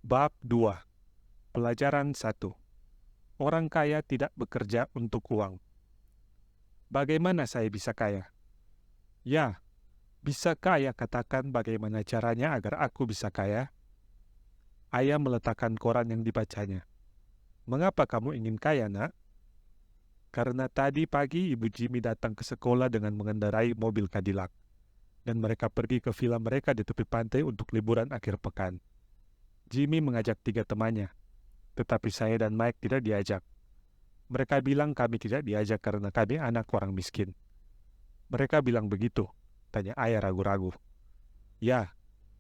Bab 2. Pelajaran 1. Orang kaya tidak bekerja untuk uang. Bagaimana saya bisa kaya? Ya, bisa kaya katakan bagaimana caranya agar aku bisa kaya? Ayah meletakkan koran yang dibacanya. Mengapa kamu ingin kaya, nak? Karena tadi pagi Ibu Jimmy datang ke sekolah dengan mengendarai mobil Cadillac, dan mereka pergi ke villa mereka di tepi pantai untuk liburan akhir pekan. Jimmy mengajak 3 temannya, tetapi saya dan Mike tidak diajak. Mereka bilang kami tidak diajak karena kami anak orang miskin. Mereka bilang begitu, tanya ayah ragu-ragu. Ya,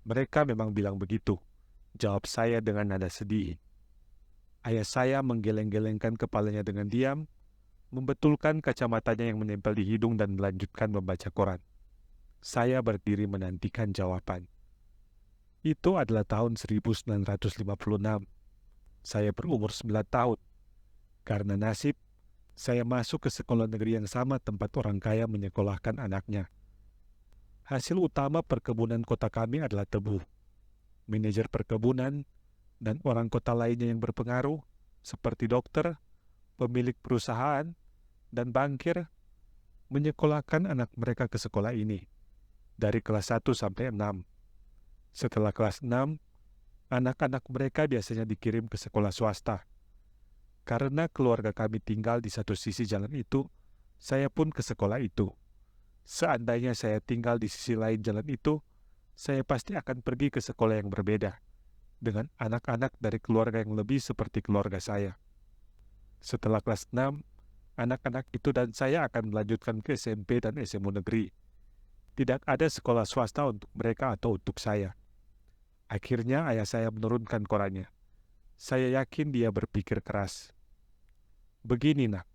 mereka memang bilang begitu, jawab saya dengan nada sedih. Ayah saya menggeleng-gelengkan kepalanya dengan diam, membetulkan kacamatanya yang menempel di hidung dan melanjutkan membaca koran. Saya berdiri menantikan jawaban. Itu adalah tahun 1956. Saya berumur 9 tahun. Karena nasib, saya masuk ke sekolah negeri yang sama tempat orang kaya menyekolahkan anaknya. Hasil utama perkebunan kota kami adalah tebu. Manajer perkebunan dan orang kota lainnya yang berpengaruh, seperti dokter, pemilik perusahaan, dan bankir, menyekolahkan anak mereka ke sekolah ini, dari kelas 1 sampai 6. Setelah kelas 6, anak-anak mereka biasanya dikirim ke sekolah swasta. Karena keluarga kami tinggal di satu sisi jalan itu, saya pun ke sekolah itu. Seandainya saya tinggal di sisi lain jalan itu, saya pasti akan pergi ke sekolah yang berbeda, dengan anak-anak dari keluarga yang lebih seperti keluarga saya. Setelah kelas 6, anak-anak itu dan saya akan melanjutkan ke SMP dan SMU negeri. Tidak ada sekolah swasta untuk mereka atau untuk saya. Akhirnya ayah saya menurunkan korannya. Saya yakin dia berpikir keras. Begini, nak.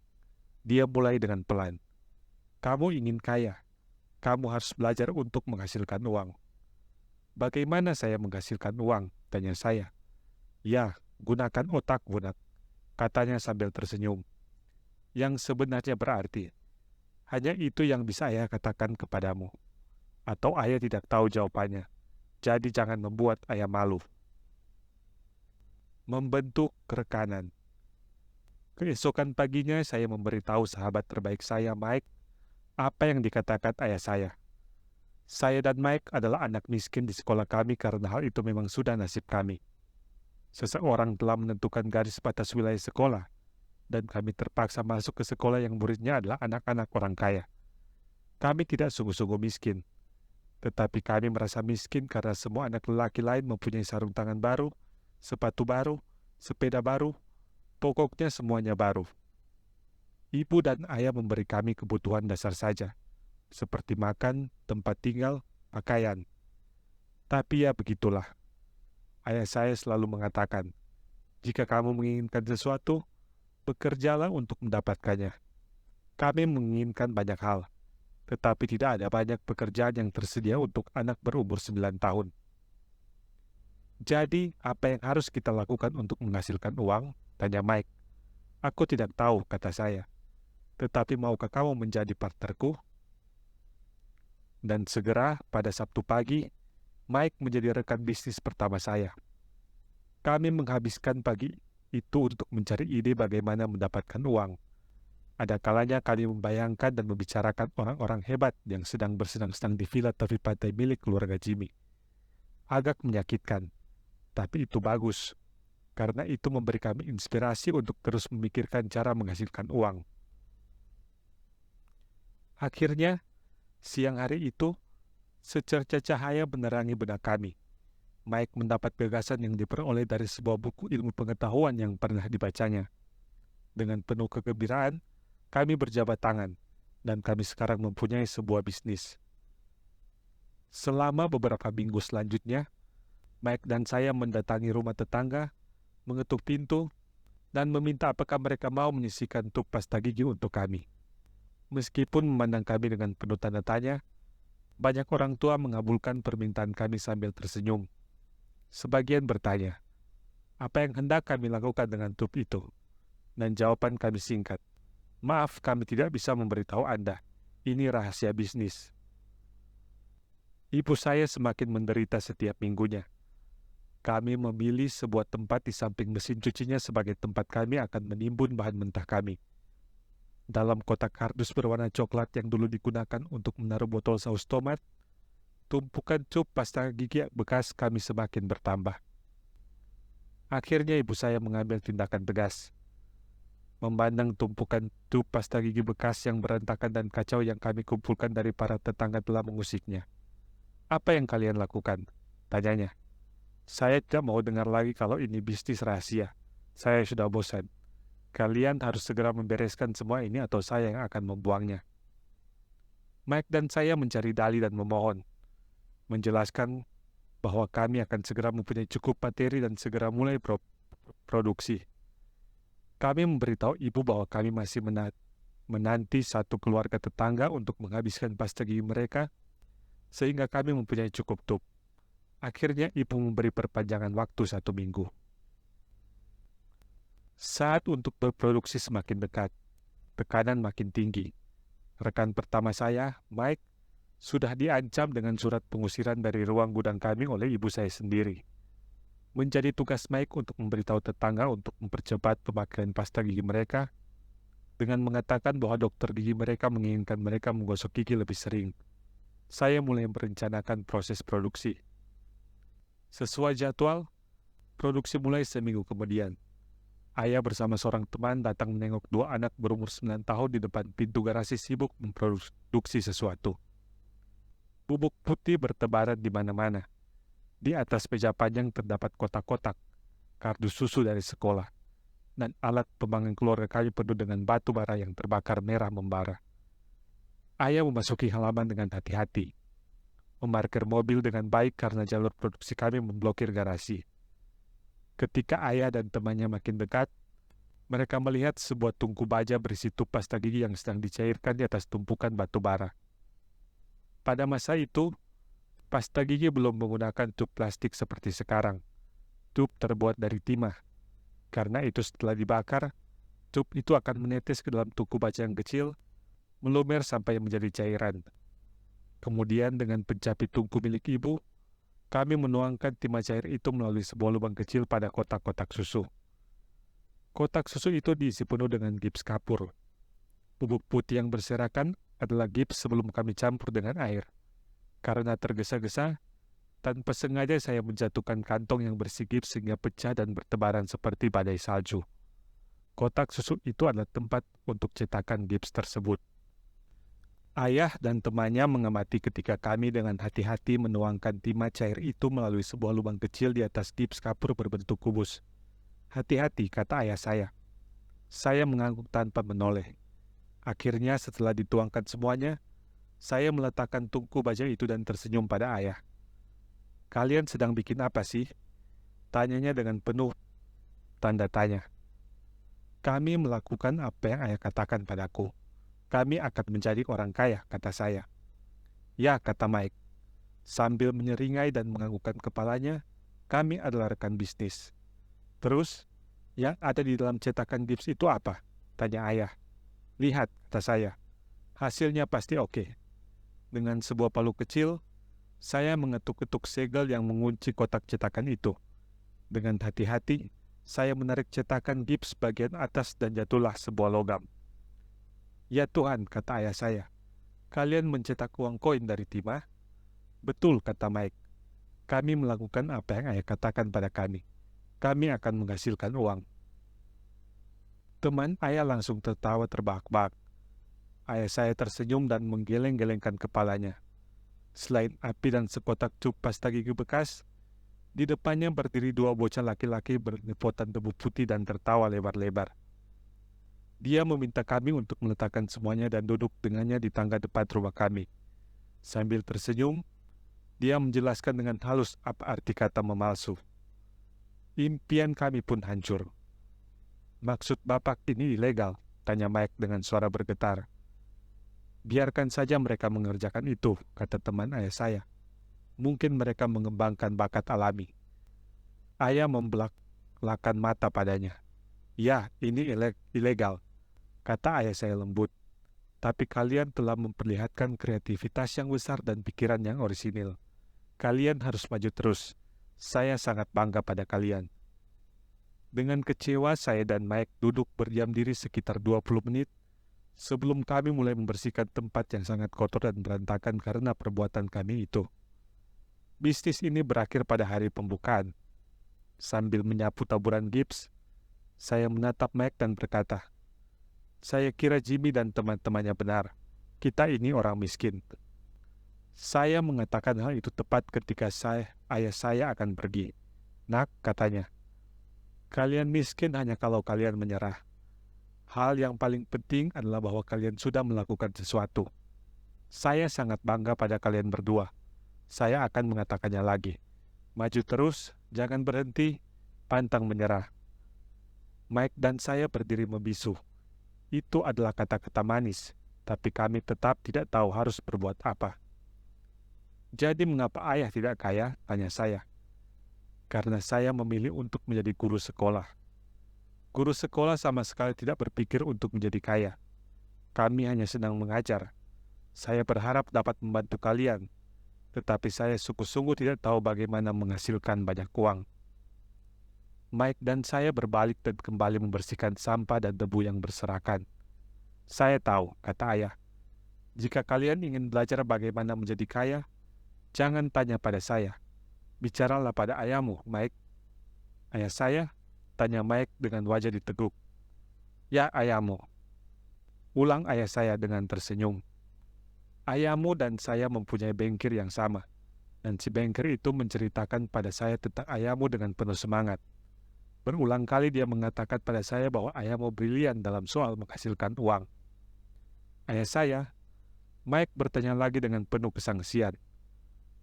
Dia mulai dengan pelan. Kamu ingin kaya. Kamu harus belajar untuk menghasilkan uang. Bagaimana saya menghasilkan uang? Tanya saya. Ya, gunakan otak, Bunak, katanya sambil tersenyum. Yang sebenarnya berarti, hanya itu yang bisa ayah katakan kepadamu. Atau ayah tidak tahu jawabannya. Jadi jangan membuat ayah malu. Membentuk rekanan. Keesokan paginya saya memberitahu sahabat terbaik saya, Mike, apa yang dikatakan ayah saya. Saya dan Mike adalah anak miskin di sekolah kami karena hal itu memang sudah nasib kami. Seseorang telah menentukan garis batas wilayah sekolah, dan kami terpaksa masuk ke sekolah yang muridnya adalah anak-anak orang kaya. Kami tidak sungguh-sungguh miskin, tetapi kami merasa miskin karena semua anak lelaki lain mempunyai sarung tangan baru, sepatu baru, sepeda baru, pokoknya semuanya baru. Ibu dan ayah memberi kami kebutuhan dasar saja, seperti makan, tempat tinggal, pakaian. Tapi ya begitulah. Ayah saya selalu mengatakan, jika kamu menginginkan sesuatu, bekerjalah untuk mendapatkannya. Kami menginginkan banyak hal, tetapi tidak ada banyak pekerjaan yang tersedia untuk anak berumur 9 tahun. Jadi, apa yang harus kita lakukan untuk menghasilkan uang? Tanya Mike. Aku tidak tahu, kata saya. Tetapi maukah kamu menjadi partnerku? Dan segera pada Sabtu pagi, Mike menjadi rekan bisnis pertama saya. Kami menghabiskan pagi itu untuk mencari ide bagaimana mendapatkan uang. Ada kalanya kami membayangkan dan membicarakan orang-orang hebat yang sedang bersenang-senang di villa tepi pantai milik keluarga Jimmy. Agak menyakitkan, tapi itu bagus, karena itu memberi kami inspirasi untuk terus memikirkan cara menghasilkan uang. Akhirnya, siang hari itu, secerca cahaya menerangi benak kami. Mike mendapat gagasan yang diperoleh dari sebuah buku ilmu pengetahuan yang pernah dibacanya. Dengan penuh kegembiraan, kami berjabat tangan, dan kami sekarang mempunyai sebuah bisnis. Selama beberapa minggu selanjutnya, Mike dan saya mendatangi rumah tetangga, mengetuk pintu, dan meminta apakah mereka mau menyisihkan tub pasta gigi untuk kami. Meskipun memandang kami dengan penuh tanda tanya, banyak orang tua mengabulkan permintaan kami sambil tersenyum. Sebagian bertanya, apa yang hendak kami lakukan dengan tub itu? Dan jawaban kami singkat, maaf kami tidak bisa memberitahu Anda, ini rahasia bisnis. Ibu saya semakin menderita setiap minggunya. Kami memilih sebuah tempat di samping mesin cucinya sebagai tempat kami akan menimbun bahan mentah kami. Dalam kotak kardus berwarna coklat yang dulu digunakan untuk menaruh botol saus tomat, tumpukan cup pasta gigi bekas kami semakin bertambah. Akhirnya ibu saya mengambil tindakan tegas. Memandang tumpukan cup pasta gigi bekas yang berantakan dan kacau yang kami kumpulkan dari para tetangga telah mengusiknya. "Apa yang kalian lakukan?" tanyanya. "Saya tidak mau dengar lagi kalau ini bisnis rahasia. Saya sudah bosan. Kalian harus segera membereskan semua ini atau saya yang akan membuangnya." Mike dan saya mencari dalih dan memohon, menjelaskan bahwa kami akan segera mempunyai cukup materi dan segera mulai produksi. Kami memberitahu ibu bahwa kami masih menanti satu keluarga tetangga untuk menghabiskan pasta gigi mereka, sehingga kami mempunyai cukup tub. Akhirnya ibu memberi perpanjangan waktu 1 minggu. Saat untuk berproduksi semakin dekat, tekanan makin tinggi. Rekan pertama saya, Mike, sudah diancam dengan surat pengusiran dari ruang gudang kami oleh ibu saya sendiri. Menjadi tugas Mike untuk memberitahu tetangga untuk mempercepat pemakaian pasta gigi mereka, dengan mengatakan bahwa dokter gigi mereka menginginkan mereka menggosok gigi lebih sering. Saya mulai merencanakan proses produksi. Sesuai jadwal, produksi mulai seminggu kemudian. Ayah bersama seorang teman datang menengok 2 anak berumur 9 tahun di depan pintu garasi sibuk memproduksi sesuatu. Bubuk putih bertebaran di mana-mana. Di atas meja panjang terdapat kotak-kotak, kardus susu dari sekolah, dan alat pembangun keluarga kami penuh dengan batu bara yang terbakar merah membara. Ayah memasuki halaman dengan hati-hati, memarkir mobil dengan baik karena jalur produksi kami memblokir garasi. Ketika ayah dan temannya makin dekat, mereka melihat sebuah tungku baja berisi tub pasta gigi yang sedang dicairkan di atas tumpukan batu bara. Pada masa itu, pasta gigi belum menggunakan tub plastik seperti sekarang. Tub terbuat dari timah. Karena itu setelah dibakar, tub itu akan menetes ke dalam tungku baja yang kecil, melumer sampai menjadi cairan. Kemudian dengan pencapit tungku milik ibu, kami menuangkan timah cair itu melalui sebuah lubang kecil pada kotak-kotak susu. Kotak susu itu diisi penuh dengan gips kapur. Bubuk putih yang berserakan adalah gips sebelum kami campur dengan air. Karena tergesa-gesa, tanpa sengaja saya menjatuhkan kantong yang berisi gips sehingga pecah dan bertebaran seperti badai salju. Kotak susu itu adalah tempat untuk cetakan gips tersebut. Ayah dan temannya mengamati ketika kami dengan hati-hati menuangkan timah cair itu melalui sebuah lubang kecil di atas gips kapur berbentuk kubus. "Hati-hati," kata ayah saya. Saya mengangguk tanpa menoleh. Akhirnya setelah dituangkan semuanya, saya meletakkan tungku baja itu dan tersenyum pada ayah. "Kalian sedang bikin apa sih?" tanyanya dengan penuh tanda tanya. "Kami melakukan apa yang ayah katakan padaku. Kami akan menjadi orang kaya," kata saya. "Ya," kata Mike. Sambil menyeringai dan menganggukkan kepalanya, "Kami adalah rekan bisnis." "Terus, yang ada di dalam cetakan gips itu apa?" tanya ayah. "Lihat," kata saya. "Hasilnya pasti oke." Dengan sebuah palu kecil, saya mengetuk-ketuk segel yang mengunci kotak cetakan itu. Dengan hati-hati, saya menarik cetakan gips bagian atas dan jatuhlah sebuah logam. "Ya Tuhan," kata ayah saya. "Kalian mencetak uang koin dari timah?" "Betul," kata Mike. "Kami melakukan apa yang ayah katakan pada kami. Kami akan menghasilkan uang." Teman ayah langsung tertawa terbahak-bahak. Ayah saya tersenyum dan menggeleng-gelengkan kepalanya. Selain api dan sekotak cup pasta gigi bekas, di depannya berdiri 2 bocah laki-laki berlepotan debu putih dan tertawa lebar-lebar. Dia meminta kami untuk meletakkan semuanya dan duduk dengannya di tangga depan rumah kami. Sambil tersenyum, dia menjelaskan dengan halus apa arti kata memalsu. Impian kami pun hancur. "Maksud Bapak ini ilegal?" tanya Mike dengan suara bergetar. "Biarkan saja mereka mengerjakan itu," kata teman ayah saya. "Mungkin mereka mengembangkan bakat alami." Ayah membelak-belakan mata padanya. "Ya, ini ilegal," kata ayah saya lembut. "Tapi kalian telah memperlihatkan kreativitas yang besar dan pikiran yang orisinil. Kalian harus maju terus. Saya sangat bangga pada kalian. Dengan kecewa, saya dan Mike duduk berdiam diri sekitar 20 menit sebelum kami mulai membersihkan tempat yang sangat kotor dan berantakan karena perbuatan kami itu. Bisnis ini berakhir pada hari pembukaan. Sambil menyapu taburan gips, saya menatap Mike dan berkata, "Saya kira Jimmy dan teman-temannya benar. Kita ini orang miskin." Saya mengatakan hal itu tepat ketika ayah saya akan pergi. "Nak," katanya, "kalian miskin hanya kalau kalian menyerah. Hal yang paling penting adalah bahwa kalian sudah melakukan sesuatu. Saya sangat bangga pada kalian berdua. Saya akan mengatakannya lagi. Maju terus, jangan berhenti, pantang menyerah." Mike dan saya berdiri membisu. Itu adalah kata-kata manis, tapi kami tetap tidak tahu harus berbuat apa. "Jadi mengapa ayah tidak kaya?" tanya saya. "Karena saya memilih untuk menjadi guru sekolah. Guru sekolah sama sekali tidak berpikir untuk menjadi kaya. Kami hanya senang mengajar. Saya berharap dapat membantu kalian, tetapi saya sungguh-sungguh tidak tahu bagaimana menghasilkan banyak uang." Mike dan saya berbalik dan kembali membersihkan sampah dan debu yang berserakan. "Saya tahu," kata ayah, "jika kalian ingin belajar bagaimana menjadi kaya, jangan tanya pada saya. Bicaralah pada ayahmu, Mike." "Ayah saya?" tanya Mike dengan wajah diteguk. "Ya, ayahmu," ulang ayah saya dengan tersenyum. "Ayahmu dan saya mempunyai bengkel yang sama, dan si bengkel itu menceritakan pada saya tentang ayahmu dengan penuh semangat. Berulang kali dia mengatakan pada saya bahwa ayahmu brilian dalam soal menghasilkan uang." "Ayah saya?" Mike bertanya lagi dengan penuh kesangsian.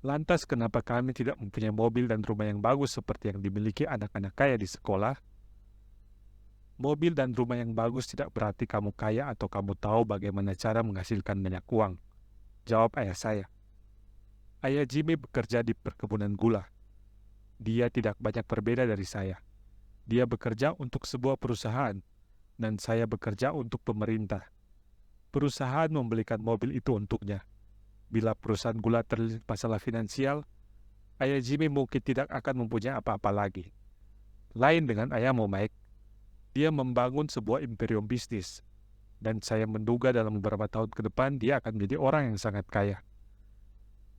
"Lantas kenapa kami tidak mempunyai mobil dan rumah yang bagus seperti yang dimiliki anak-anak kaya di sekolah?" "Mobil dan rumah yang bagus tidak berarti kamu kaya atau kamu tahu bagaimana cara menghasilkan banyak uang," jawab ayah saya. "Ayah Jimmy bekerja di perkebunan gula. Dia tidak banyak berbeda dari saya. Dia bekerja untuk sebuah perusahaan, dan saya bekerja untuk pemerintah. Perusahaan membelikan mobil itu untuknya. Bila perusahaan gula terlilit masalah finansial, ayah Jimmy mungkin tidak akan mempunyai apa-apa lagi. Lain dengan ayahmu, Mike. Dia membangun sebuah imperium bisnis, dan saya menduga dalam beberapa tahun ke depan dia akan menjadi orang yang sangat kaya."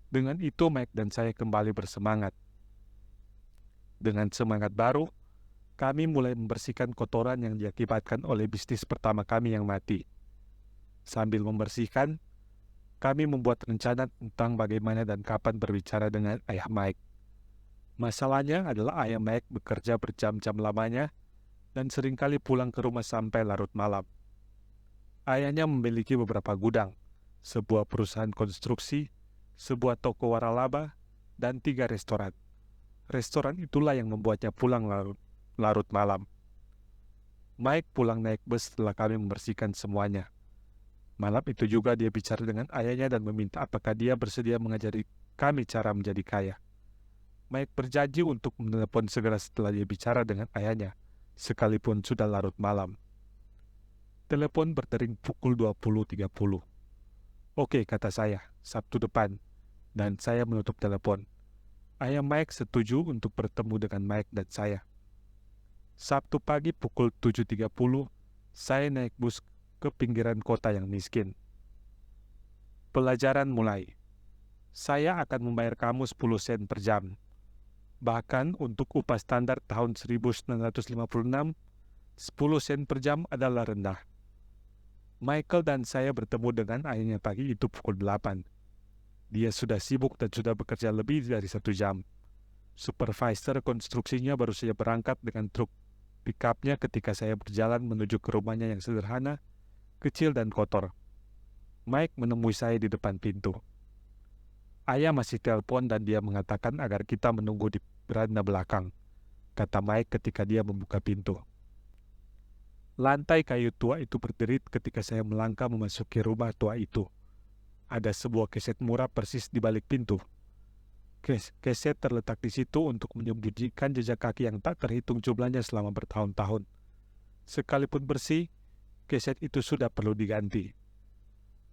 Dengan itu Mike dan saya kembali bersemangat. Dengan semangat baru, kami mulai membersihkan kotoran yang diakibatkan oleh bisnis pertama kami yang mati. Sambil membersihkan, kami membuat rencana tentang bagaimana dan kapan berbicara dengan ayah Mike. Masalahnya adalah ayah Mike bekerja berjam-jam lamanya dan seringkali pulang ke rumah sampai larut malam. Ayahnya memiliki beberapa gudang, sebuah perusahaan konstruksi, sebuah toko waralaba, dan 3 restoran. Restoran itulah yang membuatnya pulang larut malam. Mike pulang naik bus setelah kami membersihkan semuanya. Malam itu juga dia bicara dengan ayahnya dan meminta apakah dia bersedia mengajari kami cara menjadi kaya. Mike berjanji untuk menelepon segera setelah dia bicara dengan ayahnya, sekalipun sudah larut malam. Telepon berdering pukul 20.30. "Oke," kata saya, "Sabtu depan." Dan saya menutup telepon. Ayah Mike setuju untuk bertemu dengan Mike dan saya. Sabtu pagi pukul 7.30, saya naik bus ke pinggiran kota yang miskin. Pelajaran mulai. Saya akan membayar kamu 10 sen per jam. Bahkan untuk upah standar tahun 1956, 10 sen per jam adalah rendah. Michael dan saya bertemu dengan ayahnya pagi itu pukul 8. Dia sudah sibuk dan sudah bekerja lebih dari 1 jam. Supervisor konstruksinya baru saja berangkat dengan truk pick-up-nya ketika saya berjalan menuju ke rumahnya yang sederhana, kecil dan kotor. Mike menemui saya di depan pintu. "Ayah masih telepon dan dia mengatakan agar kita menunggu di beranda belakang," kata Mike ketika dia membuka pintu. Lantai kayu tua itu berderit ketika saya melangkah memasuki rumah tua itu. Ada sebuah keset murah persis di balik pintu. Keset terletak di situ untuk menyembunyikan jejak kaki yang tak terhitung jumlahnya selama bertahun-tahun. Sekalipun bersih, keset itu sudah perlu diganti.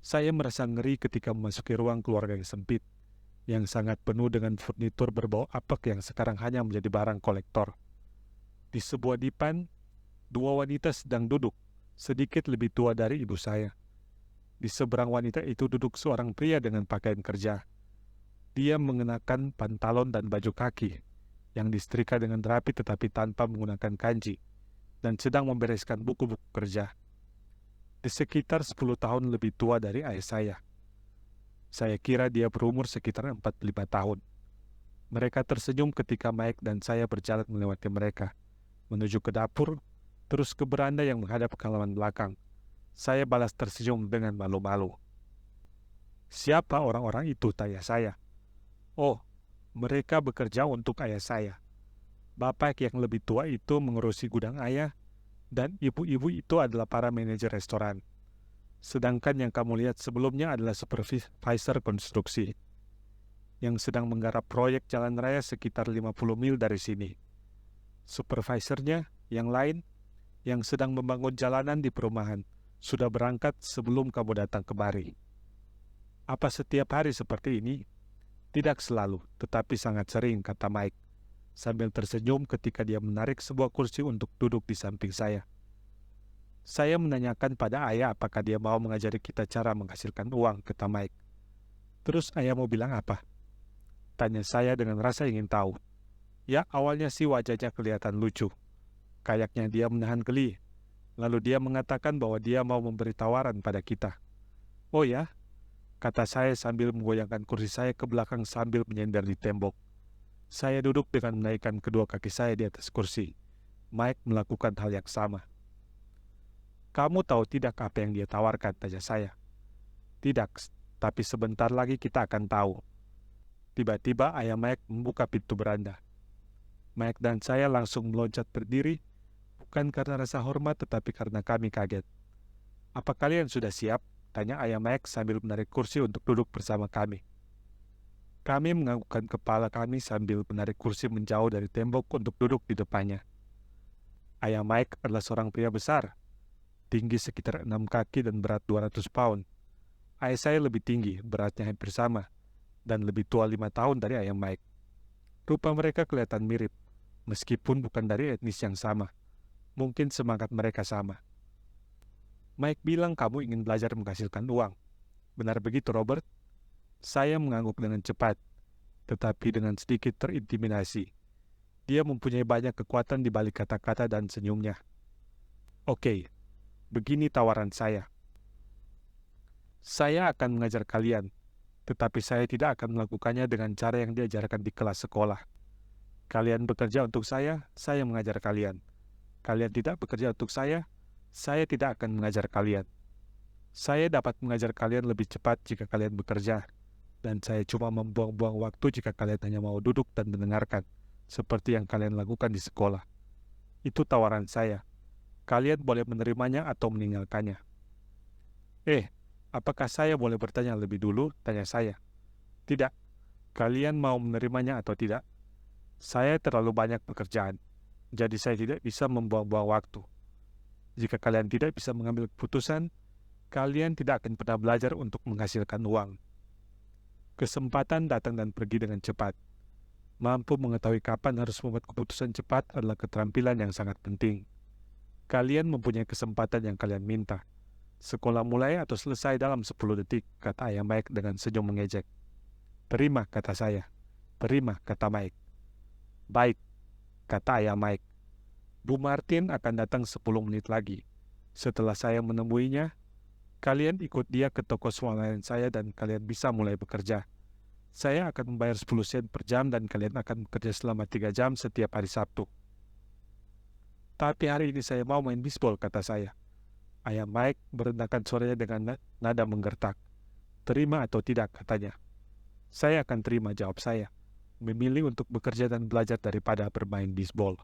Saya merasa ngeri ketika memasuki ruang keluarga yang sempit. yang sangat penuh dengan furnitur berbau apek yang sekarang hanya menjadi barang kolektor. Di sebuah dipan, dua wanita sedang duduk, sedikit lebih tua dari ibu saya. Di seberang wanita itu duduk seorang pria dengan pakaian kerja. Dia mengenakan pantalon dan baju kaki yang disetrika dengan rapi tetapi tanpa menggunakan kanji, dan sedang membereskan buku-buku kerja. Di sekitar 10 tahun lebih tua dari ayah saya. Saya kira dia berumur sekitar 45 tahun. Mereka tersenyum ketika Mike dan saya berjalan melewati mereka, menuju ke dapur, terus ke beranda yang menghadap ke halaman belakang. Saya balas tersenyum dengan malu-malu. "Siapa orang-orang itu?" tanya saya. "Oh, mereka bekerja untuk ayah saya. Bapak yang lebih tua itu mengurusi gudang ayah, dan ibu-ibu itu adalah para manajer restoran. Sedangkan yang kamu lihat sebelumnya adalah supervisor konstruksi, yang sedang menggarap proyek jalan raya sekitar 50 mil dari sini. Supervisornya, yang lain, yang sedang membangun jalanan di perumahan, sudah berangkat sebelum kamu datang kemari." "Apa setiap hari seperti ini?" "Tidak selalu, tetapi sangat sering," kata Mike, sambil tersenyum ketika dia menarik sebuah kursi untuk duduk di samping saya. "Saya menanyakan pada ayah apakah dia mau mengajari kita cara menghasilkan uang," kata Mike. "Terus ayah mau bilang apa?" tanya saya dengan rasa ingin tahu. Ya, awalnya sih wajahnya kelihatan lucu. Kayaknya dia menahan geli. Lalu dia mengatakan bahwa dia mau memberi tawaran pada kita. "Oh ya?" kata saya sambil menggoyangkan kursi saya ke belakang sambil menyender di tembok. Saya duduk dengan menaikkan kedua kaki saya di atas kursi. Mike melakukan hal yang sama. "Kamu tahu tidak apa yang dia tawarkan?" tanya saya. "Tidak, tapi sebentar lagi kita akan tahu." Tiba-tiba ayah Mike membuka pintu beranda. Mike dan saya langsung meloncat berdiri, bukan karena rasa hormat tetapi karena kami kaget. "Apa kalian sudah siap?" tanya ayah Mike sambil menarik kursi untuk duduk bersama kami. Kami menganggukkan kepala kami sambil menarik kursi menjauh dari tembok untuk duduk di depannya. Ayah Mike adalah seorang pria besar, tinggi sekitar 6 kaki dan berat 200 pound. Ayah saya lebih tinggi, beratnya hampir sama, dan lebih tua 5 tahun dari ayah Mike. Rupa mereka kelihatan mirip, meskipun bukan dari etnis yang sama. Mungkin semangat mereka sama. "Mike bilang kamu ingin belajar menghasilkan uang. Benar begitu, Robert?" Saya mengangguk dengan cepat, tetapi dengan sedikit terintimidasi. Dia mempunyai banyak kekuatan di balik kata-kata dan senyumnya. "Oke, begini tawaran saya. Saya akan mengajar kalian, tetapi saya tidak akan melakukannya dengan cara yang diajarkan di kelas sekolah. Kalian bekerja untuk saya mengajar kalian. Kalian tidak bekerja untuk saya tidak akan mengajar kalian. Saya dapat mengajar kalian lebih cepat jika kalian bekerja, dan saya cuma membuang-buang waktu jika kalian hanya mau duduk dan mendengarkan, seperti yang kalian lakukan di sekolah. Itu tawaran saya. Kalian boleh menerimanya atau meninggalkannya." Apakah saya boleh bertanya lebih dulu?" tanya saya. "Tidak. Kalian mau menerimanya atau tidak? Saya terlalu banyak pekerjaan, jadi saya tidak bisa membuang-buang waktu. Jika kalian tidak bisa mengambil keputusan, kalian tidak akan pernah belajar untuk menghasilkan uang." Kesempatan datang dan pergi dengan cepat. Mampu mengetahui kapan harus membuat keputusan cepat adalah keterampilan yang sangat penting. Kalian mempunyai kesempatan yang kalian minta. Sekolah mulai atau selesai dalam 10 detik, kata ayah Mike dengan senyum mengejek. "Terima," kata saya. "Terima," kata Mike. "Baik," kata ayah Mike. "Bu Martin akan datang 10 menit lagi. Setelah saya menemuinya, kalian ikut dia ke toko swalayan saya dan kalian bisa mulai bekerja. Saya akan membayar 10 sen per jam dan kalian akan bekerja selama 3 jam setiap hari Sabtu." "Tapi hari ini saya mau main bisbol," kata saya. Ayah Mike merendahkan suaranya dengan nada menggertak. "Terima atau tidak?" katanya. "Saya akan terima," jawab saya. "Memilih untuk bekerja dan belajar daripada bermain bisbol."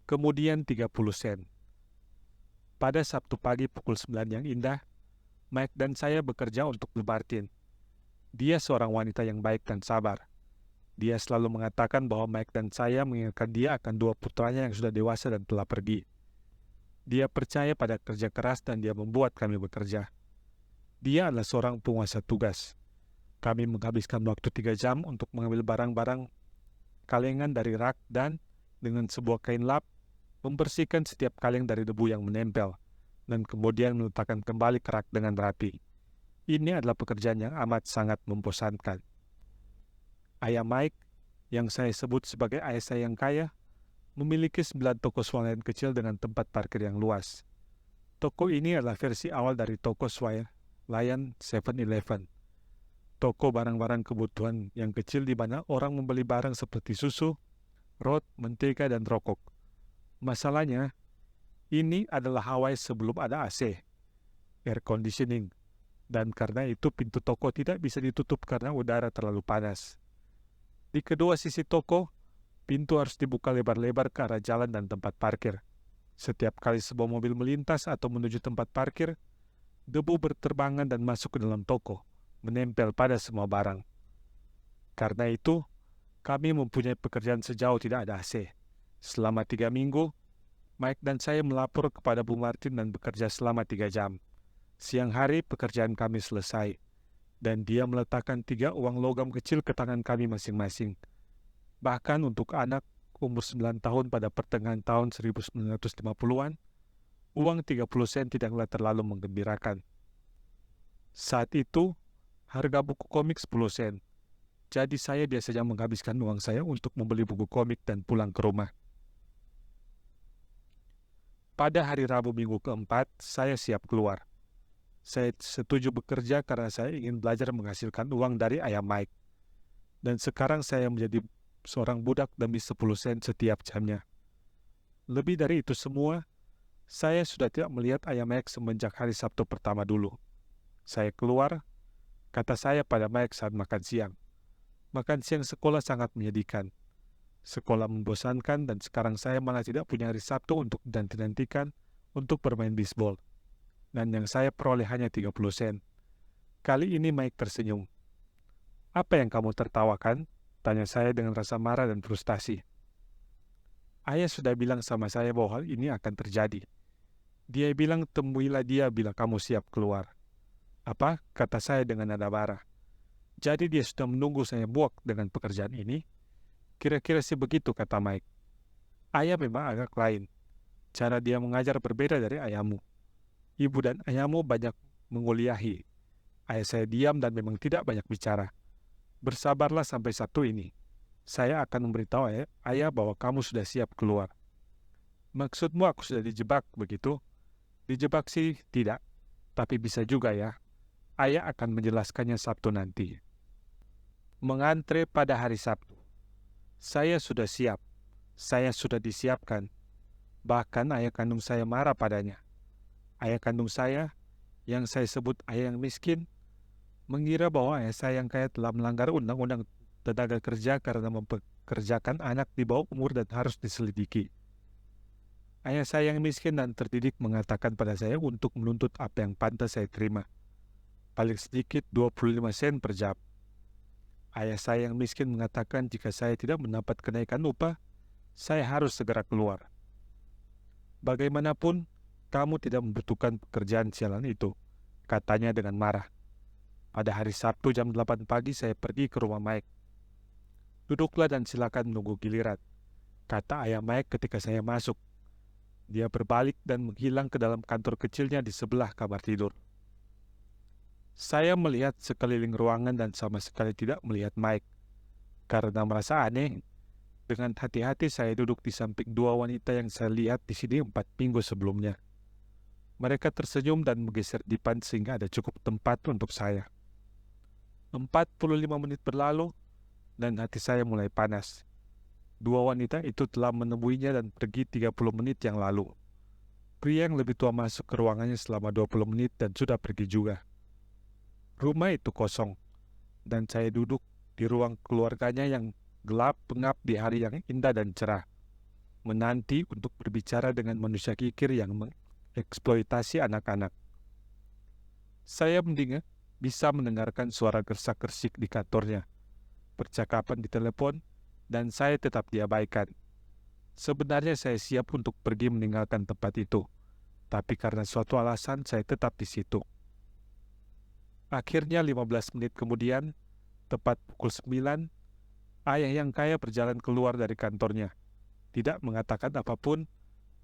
Kemudian 30 sen. Pada Sabtu pagi pukul 9 yang indah, Mike dan saya bekerja untuk Bu Martin. Dia seorang wanita yang baik dan sabar. Dia selalu mengatakan bahwa Mike dan saya mengingatkan dia akan 2 putranya yang sudah dewasa dan telah pergi. Dia percaya pada kerja keras dan dia membuat kami bekerja. Dia adalah seorang penguasa tugas. Kami menghabiskan waktu 3 jam untuk mengambil barang-barang kalengan dari rak dan dengan sebuah kain lap membersihkan setiap kaleng dari debu yang menempel dan kemudian meletakkan kembali ke rak dengan rapi. Ini adalah pekerjaan yang amat sangat membosankan. Ayah Mike, yang saya sebut sebagai ayah saya yang kaya, memiliki 9 toko swalayan kecil dengan tempat parkir yang luas. Toko ini adalah versi awal dari toko swalayan 7-Eleven. Toko barang-barang kebutuhan yang kecil di mana orang membeli barang seperti susu, roti, mentega, dan rokok. Masalahnya, ini adalah Hawaii sebelum ada AC, air conditioning, dan karena itu pintu toko tidak bisa ditutup karena udara terlalu panas. Di kedua sisi toko, pintu harus dibuka lebar-lebar ke arah jalan dan tempat parkir. Setiap kali sebuah mobil melintas atau menuju tempat parkir, debu berterbangan dan masuk ke dalam toko, menempel pada semua barang. Karena itu, kami mempunyai pekerjaan sejauh tidak ada AC. Selama 3 minggu, Mike dan saya melapor kepada Bu Martin dan bekerja selama 3 jam. Siang hari pekerjaan kami selesai, dan dia meletakkan 3 uang logam kecil ke tangan kami masing-masing. Bahkan untuk anak umur 9 tahun pada pertengahan tahun 1950-an, uang 30 sen tidaklah terlalu menggembirakan. Saat itu, harga buku komik 10 sen. Jadi saya biasanya menghabiskan uang saya untuk membeli buku komik dan pulang ke rumah. Pada hari Rabu minggu keempat, saya siap keluar. Saya setuju bekerja karena saya ingin belajar menghasilkan uang dari ayah Mike. Dan sekarang saya menjadi seorang budak demi 10 sen setiap jamnya. Lebih dari itu semua, saya sudah tidak melihat ayah Mike semenjak hari Sabtu pertama dulu. Saya keluar, kata saya pada Mike saat makan siang. Makan siang sekolah sangat menyedihkan. Sekolah membosankan dan sekarang saya malah tidak punya hari Sabtu untuk dinanti-nantikan untuk bermain bisbol. Dan yang saya peroleh hanya 30 sen. Kali ini Mike tersenyum. "Apa yang kamu tertawakan?" tanya saya dengan rasa marah dan frustasi. Ayah sudah bilang sama saya bahwa hal ini akan terjadi. Dia bilang temuilah dia bila kamu siap keluar. "Apa?" kata saya dengan nada marah. Jadi dia sudah menunggu saya buak dengan pekerjaan ini? Kira-kira sih begitu, kata Mike. Ayah memang agak lain. Cara dia mengajar berbeda dari ayahmu. Ibu dan ayahmu banyak menguliahi. Ayah saya diam dan memang tidak banyak bicara. Bersabarlah sampai Sabtu ini. Saya akan memberitahu ayah bahwa kamu sudah siap keluar. Maksudmu aku sudah dijebak, begitu? Dijebak sih tidak, tapi bisa juga ya. Ayah akan menjelaskannya Sabtu nanti. Mengantre pada hari Sabtu. Saya sudah siap. Saya sudah disiapkan. Bahkan ayah kandung saya marah padanya. Ayah kandung saya, yang saya sebut ayah yang miskin, mengira bahwa ayah saya yang kaya telah melanggar undang-undang tenaga kerja karena mempekerjakan anak di bawah umur dan harus diselidiki. Ayah saya yang miskin dan terdidik mengatakan pada saya untuk menuntut apa yang pantas saya terima. Paling sedikit 25 sen per jam. Ayah saya yang miskin mengatakan jika saya tidak mendapat kenaikan upah, saya harus segera keluar. Bagaimanapun, kamu tidak membutuhkan pekerjaan sialan itu, katanya dengan marah. Pada hari Sabtu jam 8 pagi saya pergi ke rumah Mike. Duduklah dan silakan menunggu giliran, kata ayah Mike ketika saya masuk. Dia berbalik dan menghilang ke dalam kantor kecilnya di sebelah kamar tidur. Saya melihat sekeliling ruangan dan sama sekali tidak melihat Mike. Karena merasa aneh, dengan hati-hati saya duduk di samping 2 wanita yang saya lihat di sini 4 minggu sebelumnya. Mereka tersenyum dan menggeser dipan sehingga ada cukup tempat untuk saya. 45 menit berlalu dan hati saya mulai panas. 2 wanita itu telah menemuinya dan pergi 30 menit yang lalu. Pria yang lebih tua masuk ke ruangannya selama 20 menit dan sudah pergi juga. Rumah itu kosong, dan saya duduk di ruang keluarganya yang gelap pengap di hari yang indah dan cerah, menanti untuk berbicara dengan manusia kikir yang mengeksploitasi anak-anak. Saya bisa mendengarkan suara gersak-gersik di kantornya, percakapan di telepon, dan saya tetap diabaikan. Sebenarnya saya siap untuk pergi meninggalkan tempat itu, tapi karena suatu alasan saya tetap di situ. Akhirnya 15 menit kemudian, Tepat pukul 9, ayah yang kaya berjalan keluar dari kantornya, tidak mengatakan apapun,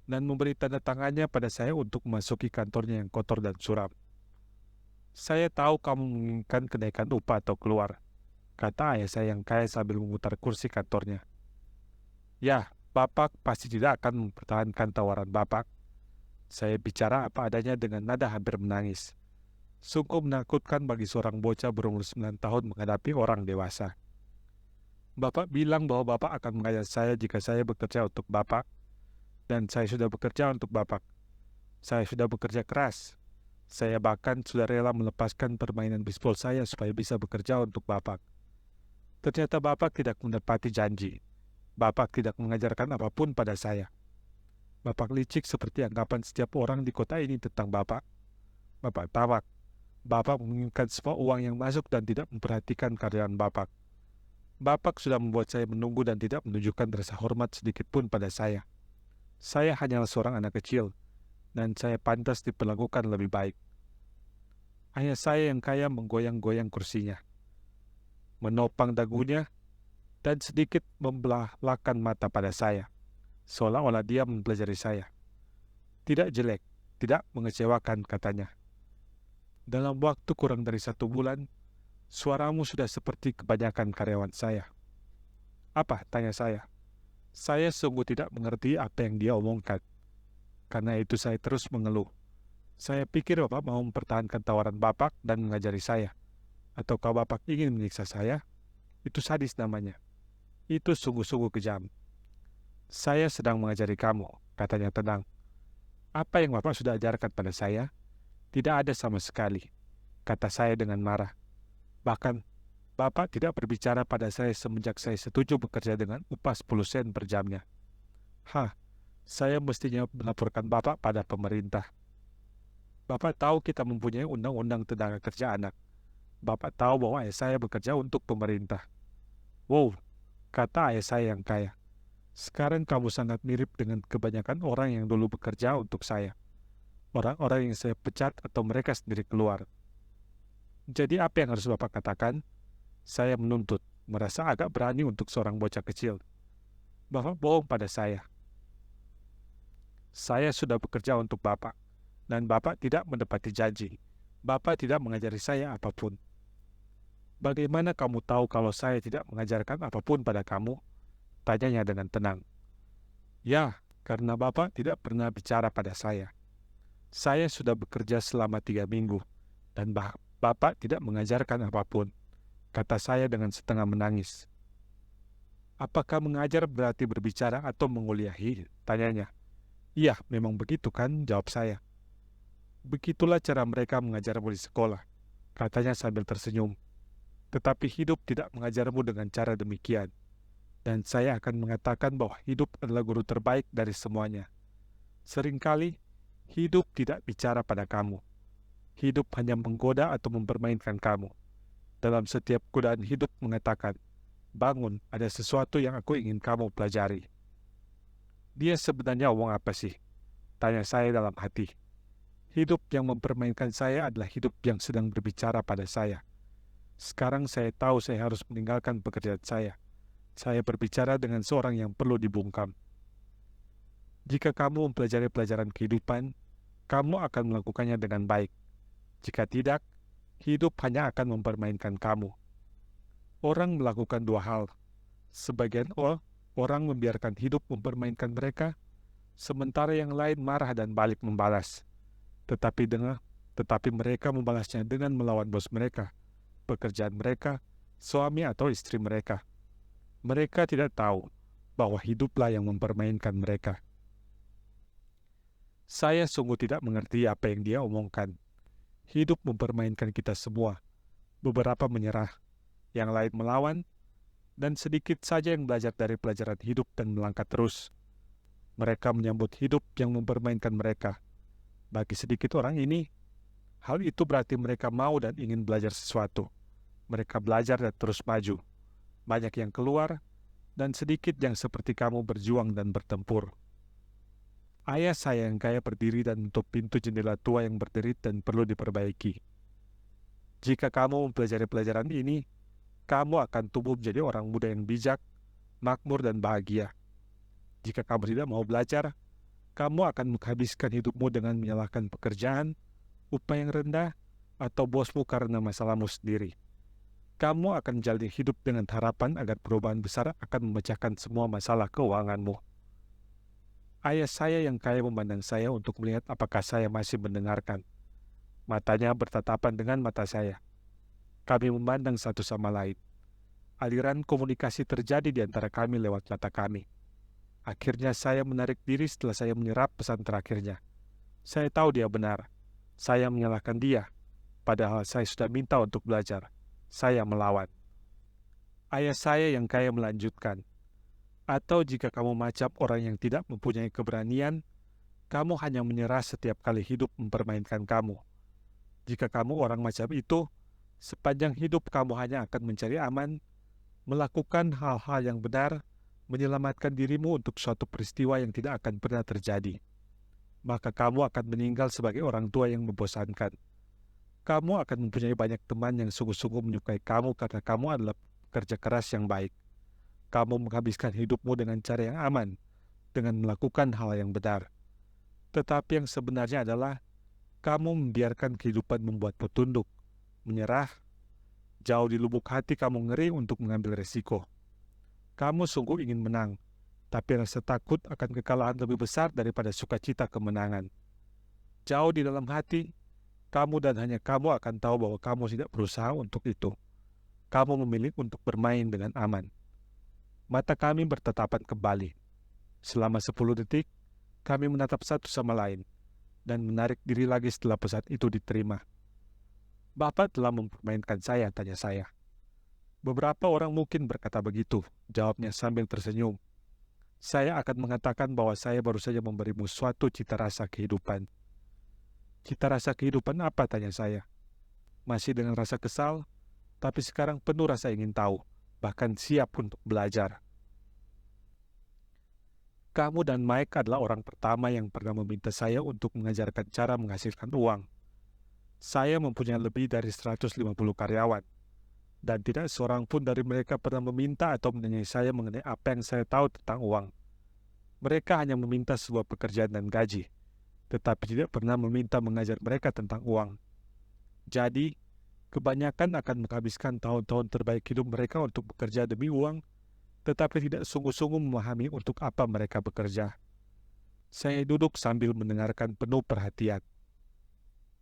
dan memberi tanda tangannya pada saya untuk memasuki kantornya yang kotor dan suram. "Saya tahu kamu menginginkan kenaikan upah atau keluar," kata ayah saya yang kaya sambil memutar kursi kantornya. "Ya, Bapak pasti tidak akan mempertahankan tawaran Bapak." Saya bicara apa adanya dengan nada hampir menangis. Sungguh menakutkan bagi seorang bocah berumur 9 tahun menghadapi orang dewasa. "Bapak bilang bahwa Bapak akan mengajar saya jika saya bekerja untuk Bapak, dan saya sudah bekerja untuk Bapak. Saya sudah bekerja keras. Saya bahkan sudah rela melepaskan permainan bisbol saya supaya bisa bekerja untuk Bapak. Ternyata Bapak tidak menepati janji. Bapak tidak mengajarkan apapun pada saya. Bapak licik seperti anggapan setiap orang di kota ini tentang Bapak. Bapak tawak. Bapak menginginkan semua uang yang masuk dan tidak memperhatikan karyawan Bapak. Bapak sudah membuat saya menunggu dan tidak menunjukkan rasa hormat sedikit pun pada saya. Saya hanyalah seorang anak kecil, dan saya pantas diperlakukan lebih baik." Ayah saya yang kaya menggoyang-goyang kursinya, menopang dagunya, dan sedikit membelalakan mata pada saya, seolah-olah dia mempelajari saya. "Tidak jelek, tidak mengecewakan," katanya. "Dalam waktu kurang dari 1 bulan, suaramu sudah seperti kebanyakan karyawan saya." "Apa?" tanya saya. Saya sungguh tidak mengerti apa yang dia omongkan. Karena itu saya terus mengeluh. "Saya pikir Bapak mau mempertahankan tawaran Bapak dan mengajari saya. Ataukah Bapak ingin menyiksa saya? Itu sadis namanya. Itu sungguh-sungguh kejam." "Saya sedang mengajari kamu," katanya tenang. "Apa yang Bapak sudah ajarkan pada saya?" "Tidak ada sama sekali," kata saya dengan marah. "Bahkan Bapak tidak berbicara pada saya semenjak saya setuju bekerja dengan upah 10 sen per jamnya." "Hah, saya mestinya melaporkan Bapak pada pemerintah." "Bapak tahu kita mempunyai undang-undang tenaga kerja anak. Bapak tahu bahwa ayah saya bekerja untuk pemerintah." "Wow," kata ayah saya yang kaya. "Sekarang kamu sangat mirip dengan kebanyakan orang yang dulu bekerja untuk saya. Orang-orang yang saya pecat atau mereka sendiri keluar." "Jadi apa yang harus Bapak katakan?" Saya menuntut, merasa agak berani untuk seorang bocah kecil. "Bapak bohong pada saya. Saya sudah bekerja untuk Bapak, dan Bapak tidak menepati janji. Bapak tidak mengajari saya apapun." "Bagaimana kamu tahu kalau saya tidak mengajarkan apapun pada kamu?" tanyanya dengan tenang. "Ya, karena Bapak tidak pernah bicara pada saya. Saya sudah bekerja selama 3 minggu, dan Bapak tidak mengajarkan apapun," kata saya dengan setengah menangis. "Apakah mengajar berarti berbicara atau menguliahi?" tanyanya. "Iya, memang begitu kan," jawab saya. "Begitulah cara mereka mengajarmu di sekolah," katanya sambil tersenyum. "Tetapi hidup tidak mengajarmu dengan cara demikian. Dan saya akan mengatakan bahwa hidup adalah guru terbaik dari semuanya. Seringkali, hidup tidak bicara pada kamu. Hidup hanya menggoda atau mempermainkan kamu. Dalam setiap godaan hidup mengatakan, 'Bangun, ada sesuatu yang aku ingin kamu pelajari.'" "Dia sebenarnya omong apa sih?" tanya saya dalam hati. Hidup yang mempermainkan saya adalah hidup yang sedang berbicara pada saya. Sekarang saya tahu saya harus meninggalkan pekerjaan saya. Saya berbicara dengan seorang yang perlu dibungkam. Jika kamu mempelajari pelajaran kehidupan, kamu akan melakukannya dengan baik. Jika tidak, hidup hanya akan mempermainkan kamu. Orang melakukan 2 hal. Sebagian orang membiarkan hidup mempermainkan mereka, sementara yang lain marah dan balik membalas. Tetapi mereka membalasnya dengan melawan bos mereka, pekerjaan mereka, suami atau istri mereka. Mereka tidak tahu bahwa hiduplah yang mempermainkan mereka. Saya sungguh tidak mengerti apa yang dia omongkan. Hidup mempermainkan kita semua. Beberapa menyerah, yang lain melawan, dan sedikit saja yang belajar dari pelajaran hidup dan melangkah terus. Mereka menyambut hidup yang mempermainkan mereka. Bagi sedikit orang ini, hal itu berarti mereka mau dan ingin belajar sesuatu. Mereka belajar dan terus maju. Banyak yang keluar, dan sedikit yang seperti kamu berjuang dan bertempur. Ayah saya yang kaya berdiri dan menutup pintu jendela tua yang berderit dan perlu diperbaiki. "Jika kamu mempelajari pelajaran ini, kamu akan tumbuh menjadi orang muda yang bijak, makmur, dan bahagia. Jika kamu tidak mau belajar, kamu akan menghabiskan hidupmu dengan menyalahkan pekerjaan, upah yang rendah, atau bosmu karena masalahmu sendiri. Kamu akan menjalani hidup dengan harapan agar perubahan besar akan memecahkan semua masalah keuanganmu. Ayah saya yang kaya memandang saya untuk melihat apakah saya masih mendengarkan. Matanya bertatapan dengan mata saya. Kami memandang satu sama lain. Aliran komunikasi terjadi di antara kami lewat mata kami. Akhirnya saya menarik diri setelah saya menyerap pesan terakhirnya. Saya tahu dia benar. Saya menyalahkan dia. Padahal saya sudah minta untuk belajar. Saya melawan. Ayah saya yang kaya melanjutkan. Atau jika kamu macam orang yang tidak mempunyai keberanian, kamu hanya menyerah setiap kali hidup mempermainkan kamu. Jika kamu orang macam itu, sepanjang hidup kamu hanya akan mencari aman, melakukan hal-hal yang benar, menyelamatkan dirimu untuk suatu peristiwa yang tidak akan pernah terjadi. Maka kamu akan meninggal sebagai orang tua yang membosankan. Kamu akan mempunyai banyak teman yang sungguh-sungguh menyukai kamu karena kamu adalah pekerja keras yang baik. Kamu menghabiskan hidupmu dengan cara yang aman, dengan melakukan hal yang benar. Tetapi yang sebenarnya adalah, kamu membiarkan kehidupan membuatmu tunduk, menyerah. Jauh di lubuk hati kamu ngeri untuk mengambil resiko. Kamu sungguh ingin menang, tapi rasa takut akan kekalahan lebih besar daripada sukacita kemenangan. Jauh di dalam hati, kamu dan hanya kamu akan tahu bahwa kamu tidak berusaha untuk itu. Kamu memilih untuk bermain dengan aman. Mata kami bertatapan kembali. Selama 10 detik, kami menatap satu sama lain dan menarik diri lagi setelah pesan itu diterima. Bapak telah mempermainkan saya, tanya saya. Beberapa orang mungkin berkata begitu, jawabnya sambil tersenyum. Saya akan mengatakan bahwa saya baru saja memberimu suatu cita rasa kehidupan. Cita rasa kehidupan apa, tanya saya. Masih dengan rasa kesal, tapi sekarang penuh rasa ingin tahu, bahkan siap untuk belajar. Kamu dan Mike adalah orang pertama yang pernah meminta saya untuk mengajarkan cara menghasilkan uang. Saya mempunyai lebih dari 150 karyawan, dan tidak seorang pun dari mereka pernah meminta atau menanyai saya mengenai apa yang saya tahu tentang uang. Mereka hanya meminta sebuah pekerjaan dan gaji, tetapi tidak pernah meminta mengajar mereka tentang uang. Jadi, kebanyakan akan menghabiskan tahun-tahun terbaik hidup mereka untuk bekerja demi uang, tetapi tidak sungguh-sungguh memahami untuk apa mereka bekerja. Saya duduk sambil mendengarkan penuh perhatian.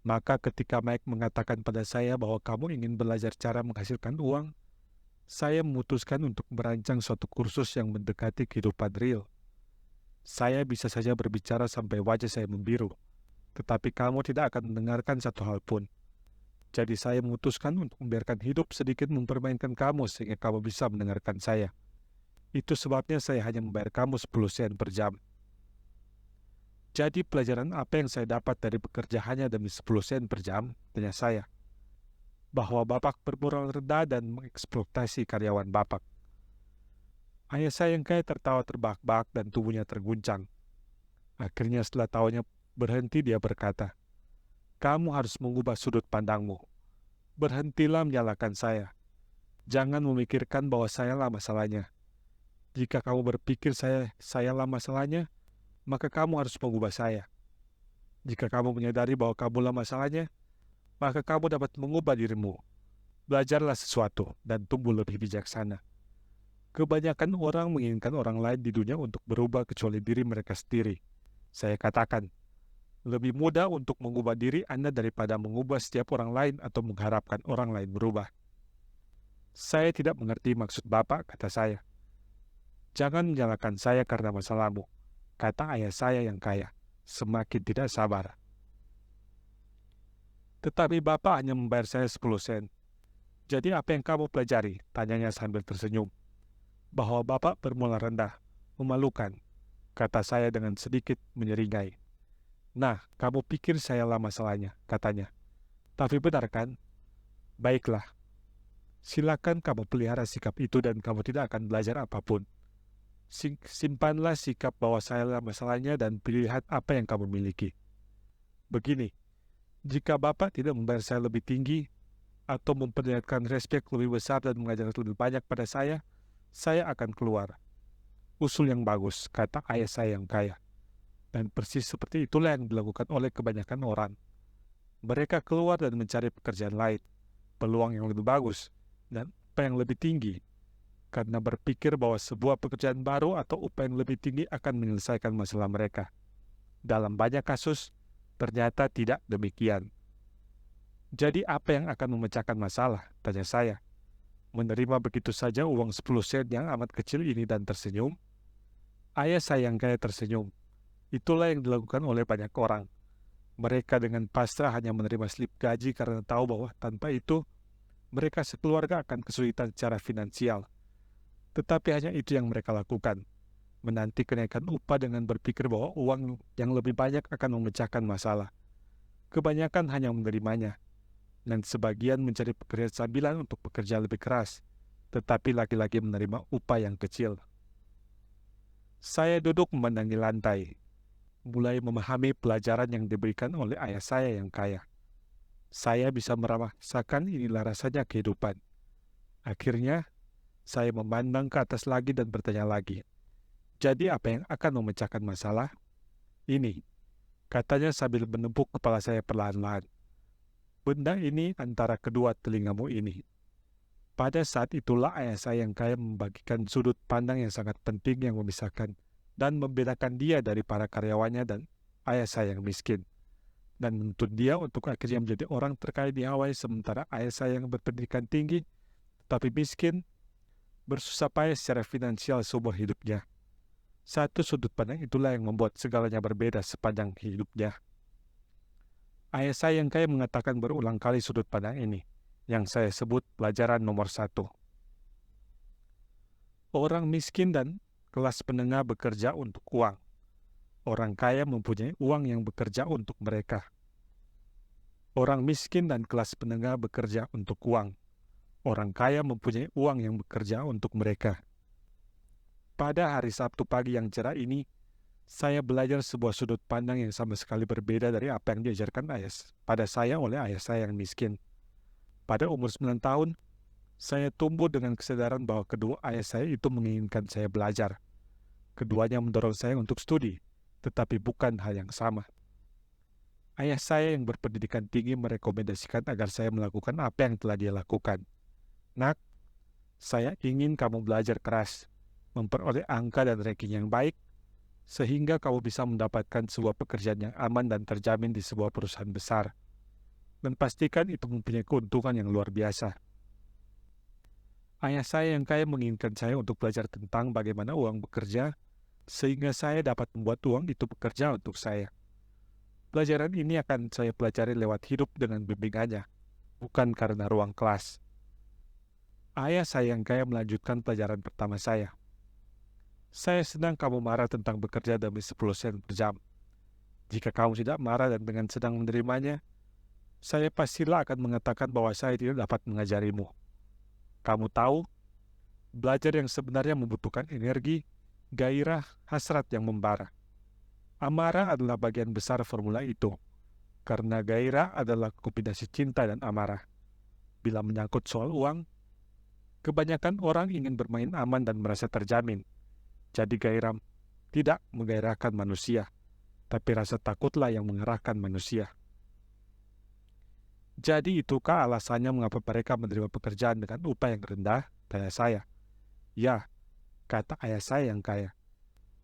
Maka ketika Mike mengatakan pada saya bahwa kamu ingin belajar cara menghasilkan uang, saya memutuskan untuk merancang suatu kursus yang mendekati kehidupan real. Saya bisa saja berbicara sampai wajah saya membiru, tetapi kamu tidak akan mendengarkan satu hal pun. Jadi saya memutuskan untuk membiarkan hidup sedikit mempermainkan kamu sehingga kamu bisa mendengarkan saya. Itu sebabnya saya hanya membayar kamu 10 sen per jam. Jadi pelajaran apa yang saya dapat dari bekerja hanya demi 10 sen per jam? Tanya saya. Bahwa Bapak bermoral rendah dan mengeksploitasi karyawan Bapak. Ayah saya yang kaya tertawa terbahak-bahak dan tubuhnya terguncang. Akhirnya setelah tawanya berhenti, dia berkata, kamu harus mengubah sudut pandangmu. Berhentilah menyalahkan saya. Jangan memikirkan bahwa sayalah masalahnya. Jika kamu berpikir sayalah masalahnya, maka kamu harus mengubah saya. Jika kamu menyadari bahwa kamulah masalahnya, maka kamu dapat mengubah dirimu. Belajarlah sesuatu dan tumbuh lebih bijaksana. Kebanyakan orang menginginkan orang lain di dunia untuk berubah kecuali diri mereka sendiri. Saya katakan, lebih mudah untuk mengubah diri Anda daripada mengubah setiap orang lain atau mengharapkan orang lain berubah. Saya tidak mengerti maksud Bapak, kata saya. Jangan menyalahkan saya karena masalahmu, kata ayah saya yang kaya, semakin tidak sabar. Tetapi Bapak hanya membayar saya 10 sen. Jadi apa yang kamu pelajari? Tanyanya sambil tersenyum. Bahwa Bapak bermula rendah, memalukan, kata saya dengan sedikit menyeringai. Nah, kamu pikir sayalah masalahnya, katanya. Tapi benar kan? Baiklah. Silakan kamu pelihara sikap itu dan kamu tidak akan belajar apapun. Simpanlah sikap bahwa sayalah masalahnya dan lihat apa yang kamu miliki. Begini, jika Bapak tidak membayar saya lebih tinggi, atau memperlihatkan respek lebih besar dan mengajar lebih banyak pada saya akan keluar. Usul yang bagus, kata ayah saya yang kaya. Dan persis seperti itulah yang dilakukan oleh kebanyakan orang. Mereka keluar dan mencari pekerjaan lain, peluang yang lebih bagus, dan upah yang lebih tinggi, karena berpikir bahwa sebuah pekerjaan baru atau upah yang lebih tinggi akan menyelesaikan masalah mereka. Dalam banyak kasus, ternyata tidak demikian. Jadi apa yang akan memecahkan masalah? Tanya saya. Menerima begitu saja uang 10 sen yang amat kecil ini dan tersenyum? Ayah saya yang kaya tersenyum. Itulah yang dilakukan oleh banyak orang. Mereka dengan pasrah hanya menerima slip gaji karena tahu bahwa tanpa itu, mereka sekeluarga akan kesulitan secara finansial. Tetapi hanya itu yang mereka lakukan. Menanti kenaikan upah dengan berpikir bahwa uang yang lebih banyak akan memecahkan masalah. Kebanyakan hanya menerimanya, dan sebagian mencari pekerjaan sambilan untuk bekerja lebih keras, tetapi lagi-lagi menerima upah yang kecil. Saya duduk memandangi lantai, mulai memahami pelajaran yang diberikan oleh ayah saya yang kaya. Saya bisa merasakan inilah rasanya kehidupan. Akhirnya, saya memandang ke atas lagi dan bertanya lagi. Jadi apa yang akan memecahkan masalah? Ini, katanya sambil menepuk kepala saya perlahan-lahan. Benda ini antara kedua telingamu ini. Pada saat itulah ayah saya yang kaya membagikan sudut pandang yang sangat penting yang memisahkan dan membedakan dia dari para karyawannya dan ayah saya yang miskin, dan menuntut dia untuk akhirnya menjadi orang terkaya di Hawaii sementara ayah saya yang berpendidikan tinggi tapi miskin bersusah payah secara finansial seumur hidupnya. Satu sudut pandang itulah yang membuat segalanya berbeda sepanjang hidupnya. Ayah saya yang kaya mengatakan berulang kali sudut pandang ini, yang saya sebut pelajaran nomor 1. Orang miskin dan kelas menengah bekerja untuk uang. Orang kaya mempunyai uang yang bekerja untuk mereka. Orang miskin dan kelas menengah bekerja untuk uang. Orang kaya mempunyai uang yang bekerja untuk mereka. Pada hari Sabtu pagi yang cerah ini, saya belajar sebuah sudut pandang yang sama sekali berbeda dari apa yang diajarkan pada saya oleh ayah saya yang miskin. Pada umur 9 tahun, saya tumbuh dengan kesadaran bahwa kedua ayah saya itu menginginkan saya belajar. Keduanya mendorong saya untuk studi, tetapi bukan hal yang sama. Ayah saya yang berpendidikan tinggi merekomendasikan agar saya melakukan apa yang telah dia lakukan. Nak, saya ingin kamu belajar keras, memperoleh angka dan ranking yang baik, sehingga kamu bisa mendapatkan sebuah pekerjaan yang aman dan terjamin di sebuah perusahaan besar. Dan pastikan itu mempunyai keuntungan yang luar biasa. Ayah saya yang kaya menginginkan saya untuk belajar tentang bagaimana uang bekerja, sehingga saya dapat membuat uang itu bekerja untuk saya. Pelajaran ini akan saya pelajari lewat hidup dengan bimbingannya, bukan karena ruang kelas. Ayah saya yang kaya melanjutkan pelajaran pertama saya. Saya senang kamu marah tentang bekerja demi 10 sen per jam. Jika kamu tidak marah dan dengan senang menerimanya, saya pastilah akan mengatakan bahwa saya tidak dapat mengajarimu. Kamu tahu, belajar yang sebenarnya membutuhkan energi, gairah, hasrat yang membara. Amarah adalah bagian besar formula itu, karena gairah adalah kombinasi cinta dan amarah. Bila menyangkut soal uang, kebanyakan orang ingin bermain aman dan merasa terjamin. Jadi gairah tidak menggairahkan manusia, tapi rasa takutlah yang mengarahkan manusia. Jadi itukah alasannya mengapa mereka menerima pekerjaan dengan upah yang rendah? Tanya saya. Ya, kata ayah saya yang kaya.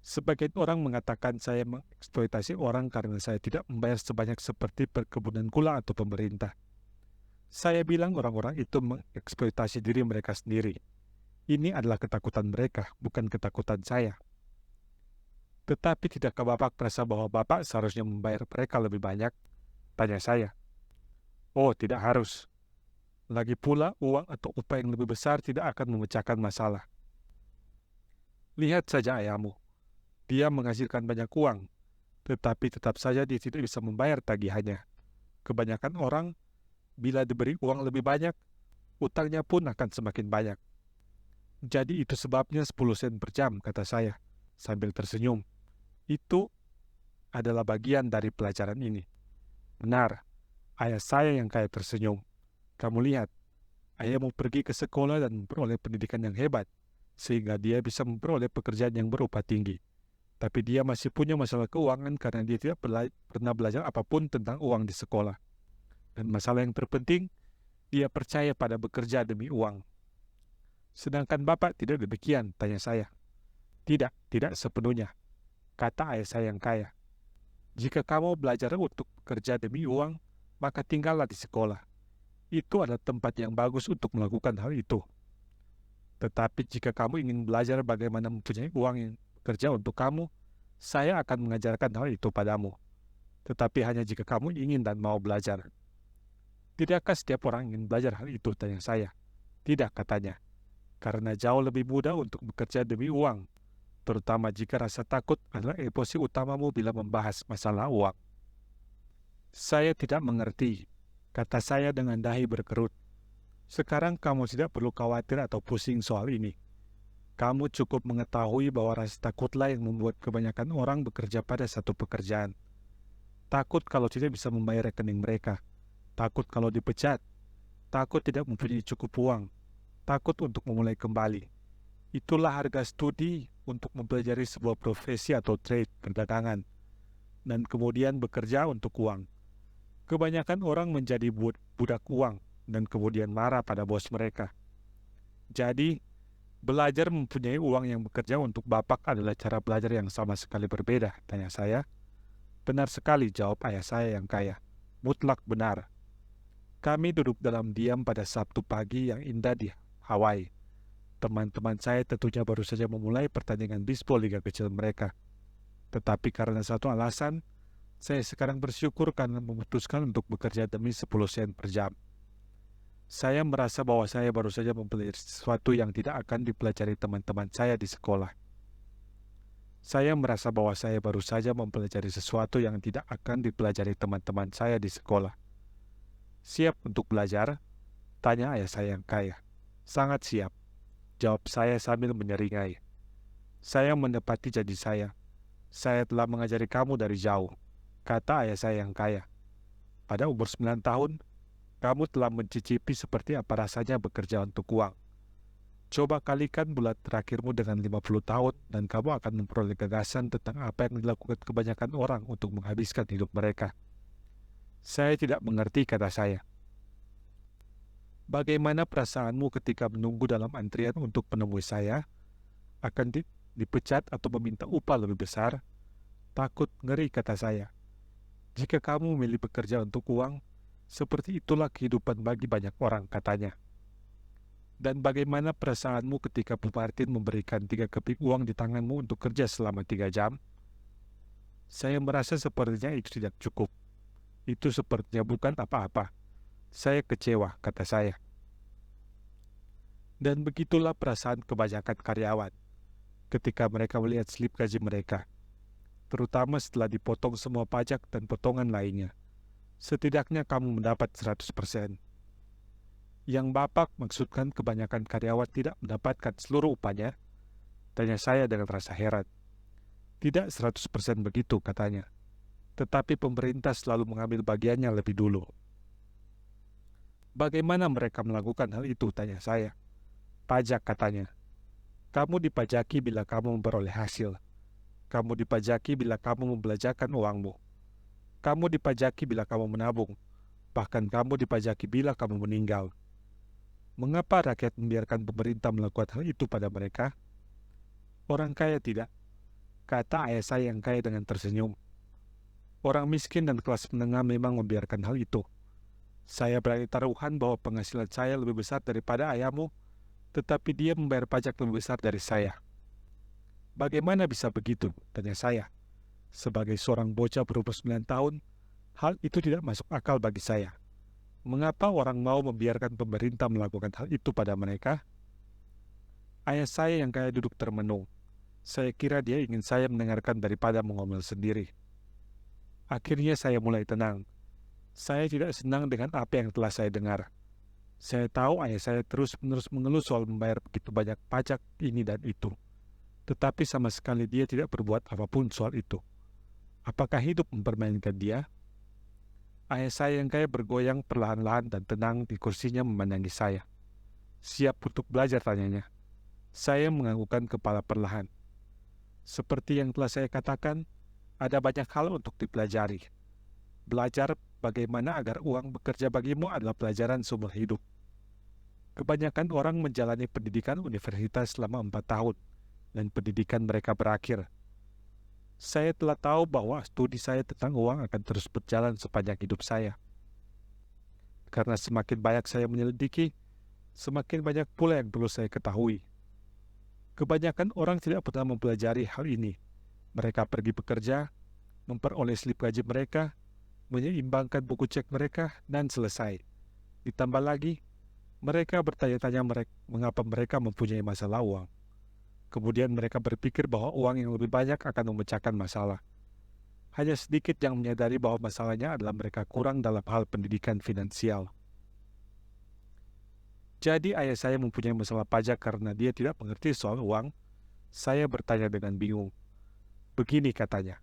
Sebagian orang mengatakan saya mengeksploitasi orang karena saya tidak membayar sebanyak seperti perkebunan gula atau pemerintah. Saya bilang orang-orang itu mengeksploitasi diri mereka sendiri. Ini adalah ketakutan mereka, bukan ketakutan saya. Tetapi tidakkah Bapak merasa bahwa Bapak seharusnya membayar mereka lebih banyak? Tanya saya. Oh, tidak harus. Lagi pula, uang atau upah yang lebih besar tidak akan memecahkan masalah. Lihat saja ayahmu. Dia menghasilkan banyak uang, tetapi tetap saja dia tidak bisa membayar tagihannya. Kebanyakan orang, bila diberi uang lebih banyak, utangnya pun akan semakin banyak. Jadi itu sebabnya 10 sen per jam, kata saya, sambil tersenyum. Itu adalah bagian dari pelajaran ini. Benar, ayah saya yang kaya tersenyum. Kamu lihat, ayahmu pergi ke sekolah dan memperoleh pendidikan yang hebat, sehingga dia bisa memperoleh pekerjaan yang berupah tinggi. Tapi dia masih punya masalah keuangan karena dia tidak pernah belajar apapun tentang uang di sekolah. Dan masalah yang terpenting, dia percaya pada bekerja demi uang. Sedangkan Bapak tidak demikian, tanya saya. Tidak, tidak sepenuhnya, kata ayah saya yang kaya. Jika kamu belajar untuk bekerja demi uang, maka tinggallah di sekolah. Itu adalah tempat yang bagus untuk melakukan hal itu. Tetapi jika kamu ingin belajar bagaimana mempunyai uang yang bekerja untuk kamu, saya akan mengajarkan hal itu padamu. Tetapi hanya jika kamu ingin dan mau belajar. Tidakkah setiap orang ingin belajar hal itu, tanya saya. Tidak, katanya. Karena jauh lebih mudah untuk bekerja demi uang, terutama jika rasa takut adalah emosi utamamu bila membahas masalah uang. Saya tidak mengerti, kata saya dengan dahi berkerut. Sekarang kamu tidak perlu khawatir atau pusing soal ini. Kamu cukup mengetahui bahwa rasa takutlah yang membuat kebanyakan orang bekerja pada satu pekerjaan. Takut kalau tidak bisa membayar rekening mereka. Takut kalau dipecat. Takut tidak mempunyai cukup uang. Takut untuk memulai kembali. Itulah harga studi untuk mempelajari sebuah profesi atau trade perdagangan. Dan kemudian bekerja untuk uang. Kebanyakan orang menjadi budak uang dan kemudian marah pada bos mereka. Jadi, belajar mempunyai uang yang bekerja untuk Bapak adalah cara belajar yang sama sekali berbeda, tanya saya. Benar sekali, jawab ayah saya yang kaya. Mutlak benar. Kami duduk dalam diam pada Sabtu pagi yang indah di Hawaii. Teman-teman saya tentunya baru saja memulai pertandingan bisbol liga kecil mereka. Tetapi karena satu alasan, saya sekarang bersyukur karena memutuskan untuk bekerja demi 10 sen per jam. Saya merasa bahwa saya baru saja mempelajari sesuatu yang tidak akan dipelajari teman-teman saya di sekolah. Saya merasa bahwa saya baru saja mempelajari sesuatu yang tidak akan dipelajari teman-teman saya di sekolah. Siap untuk belajar? Tanya ayah saya yang kaya. Sangat siap, jawab saya sambil menyeringai. Saya menepati janji saya. Saya telah mengajari kamu dari jauh, kata ayah saya yang kaya. Pada umur 9 tahun, kamu telah mencicipi seperti apa rasanya bekerja untuk uang. Coba kalikan bulan terakhirmu dengan 50 tahun dan kamu akan memperoleh gagasan tentang apa yang dilakukan kebanyakan orang untuk menghabiskan hidup mereka. Saya tidak mengerti, kata saya. Bagaimana perasaanmu ketika menunggu dalam antrian untuk menemui saya? Akan dipecat atau meminta upah lebih besar? Takut, ngeri, kata saya. Jika kamu memilih bekerja untuk uang, seperti itulah kehidupan bagi banyak orang, katanya. Dan bagaimana perasaanmu ketika Bu Martin memberikan 3 keping uang di tanganmu untuk kerja selama 3 jam? Saya merasa sepertinya itu tidak cukup. Itu sepertinya bukan apa-apa. Saya kecewa, kata saya. Dan begitulah perasaan kebanyakan karyawan ketika mereka melihat slip gaji mereka, terutama setelah dipotong semua pajak dan potongan lainnya. Setidaknya kamu mendapat 100%. Yang Bapak maksudkan kebanyakan karyawan tidak mendapatkan seluruh upahnya? Tanya saya dengan rasa heran. Tidak 100% begitu, katanya. Tetapi pemerintah selalu mengambil bagiannya lebih dulu. Bagaimana mereka melakukan hal itu, tanya saya. Pajak, katanya. Kamu dipajaki bila kamu memperoleh hasil. Kamu dipajaki bila kamu membelanjakan uangmu. Kamu dipajaki bila kamu menabung. Bahkan kamu dipajaki bila kamu meninggal. Mengapa rakyat membiarkan pemerintah melakukan hal itu pada mereka? Orang kaya tidak, kata ayah saya yang kaya dengan tersenyum. Orang miskin dan kelas menengah memang membiarkan hal itu. Saya berani taruhan bahwa penghasilan saya lebih besar daripada ayahmu, tetapi dia membayar pajak lebih besar dari saya. Bagaimana bisa begitu? Tanya saya. Sebagai seorang bocah berumur 9 tahun, hal itu tidak masuk akal bagi saya. Mengapa orang mau membiarkan pemerintah melakukan hal itu pada mereka? Ayah saya yang kaya duduk termenung. Saya kira dia ingin saya mendengarkan daripada mengomel sendiri. Akhirnya saya mulai tenang. Saya tidak senang dengan apa yang telah saya dengar. Saya tahu ayah saya terus-menerus mengeluh soal membayar begitu banyak pajak ini dan itu. Tetapi sama sekali dia tidak berbuat apapun soal itu. Apakah hidup mempermainkan dia? Ayah saya yang kaya bergoyang perlahan-lahan dan tenang di kursinya memandangi saya. Siap untuk belajar, tanyanya. Saya menganggukkan kepala perlahan. Seperti yang telah saya katakan, ada banyak hal untuk dipelajari. Belajar bagaimana agar uang bekerja bagimu adalah pelajaran seumur hidup. Kebanyakan orang menjalani pendidikan universitas selama 4 tahun, dan pendidikan mereka berakhir. Saya telah tahu bahwa studi saya tentang uang akan terus berjalan sepanjang hidup saya. Karena semakin banyak saya menyelidiki, semakin banyak pula yang perlu saya ketahui. Kebanyakan orang tidak pernah mempelajari hal ini. Mereka pergi bekerja, memperoleh slip gaji mereka, menyeimbangkan buku cek mereka, dan selesai. Ditambah lagi, mereka bertanya-tanya mengapa mereka mempunyai masalah uang. Kemudian mereka berpikir bahwa uang yang lebih banyak akan memecahkan masalah. Hanya sedikit yang menyadari bahwa masalahnya adalah mereka kurang dalam hal pendidikan finansial. Jadi ayah saya mempunyai masalah pajak karena dia tidak mengerti soal uang. Saya bertanya dengan bingung. Begini katanya,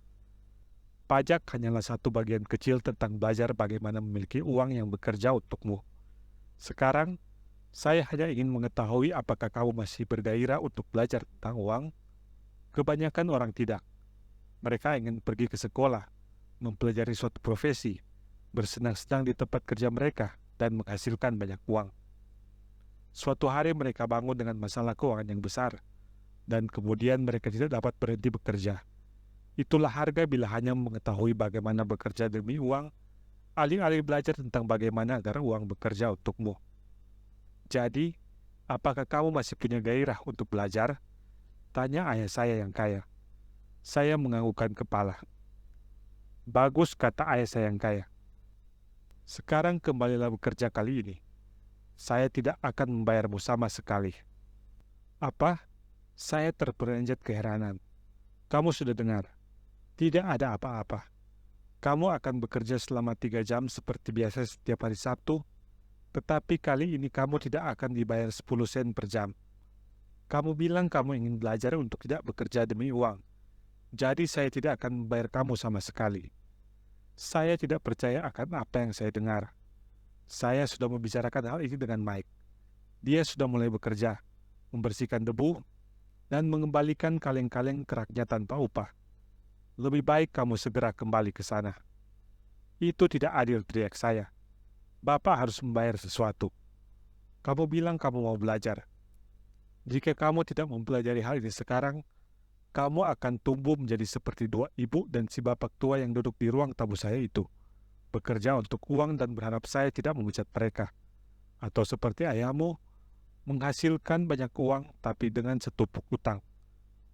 pajak hanyalah satu bagian kecil tentang belajar bagaimana memiliki uang yang bekerja untukmu. Sekarang, saya hanya ingin mengetahui apakah kamu masih bergairah untuk belajar tentang uang. Kebanyakan orang tidak. Mereka ingin pergi ke sekolah, mempelajari suatu profesi, bersenang-senang di tempat kerja mereka, dan menghasilkan banyak uang. Suatu hari mereka bangun dengan masalah keuangan yang besar, dan kemudian mereka tidak dapat berhenti bekerja. Itulah harga bila hanya mengetahui bagaimana bekerja demi uang, alih-alih belajar tentang bagaimana agar uang bekerja untukmu. Jadi, apakah kamu masih punya gairah untuk belajar? Tanya ayah saya yang kaya. Saya menganggukkan kepala. Bagus, kata ayah saya yang kaya. Sekarang kembalilah bekerja kali ini. Saya tidak akan membayarmu sama sekali. Apa? Saya terperanjat keheranan. Kamu sudah dengar? Tidak ada apa-apa. Kamu akan bekerja selama 3 jam seperti biasa setiap hari Sabtu, tetapi kali ini kamu tidak akan dibayar 10 sen per jam. Kamu bilang kamu ingin belajar untuk tidak bekerja demi uang. Jadi saya tidak akan membayar kamu sama sekali. Saya tidak percaya akan apa yang saya dengar. Saya sudah membicarakan hal ini dengan Mike. Dia sudah mulai bekerja, membersihkan debu, dan mengembalikan kaleng-kaleng keraknya tanpa upah. Lebih baik kamu segera kembali ke sana. Itu tidak adil, teriak saya. Bapak harus membayar sesuatu. Kamu bilang kamu mau belajar. Jika kamu tidak mempelajari hal ini sekarang, kamu akan tumbuh menjadi seperti dua ibu dan si bapak tua yang duduk di ruang tamu saya itu, bekerja untuk uang dan berharap saya tidak memecat mereka. Atau seperti ayahmu, menghasilkan banyak uang tapi dengan setupuk utang,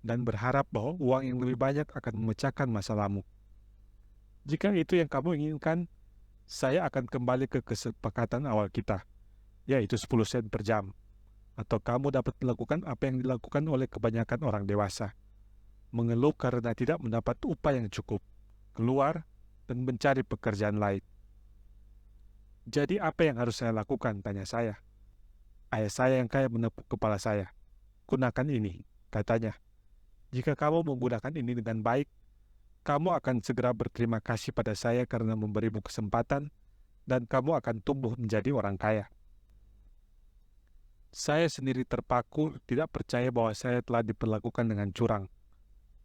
dan berharap bahwa uang yang lebih banyak akan memecahkan masalahmu. Jika itu yang kamu inginkan, saya akan kembali ke kesepakatan awal kita, yaitu 10 sen per jam. Atau kamu dapat melakukan apa yang dilakukan oleh kebanyakan orang dewasa, mengeluh karena tidak mendapat upah yang cukup, keluar, dan mencari pekerjaan lain. Jadi apa yang harus saya lakukan, tanya saya. Ayah saya yang kaya menepuk kepala saya. Gunakan ini, katanya. Jika kamu menggunakan ini dengan baik, kamu akan segera berterima kasih pada saya karena memberimu kesempatan, dan kamu akan tumbuh menjadi orang kaya. Saya sendiri terpaku, tidak percaya bahwa saya telah diperlakukan dengan curang.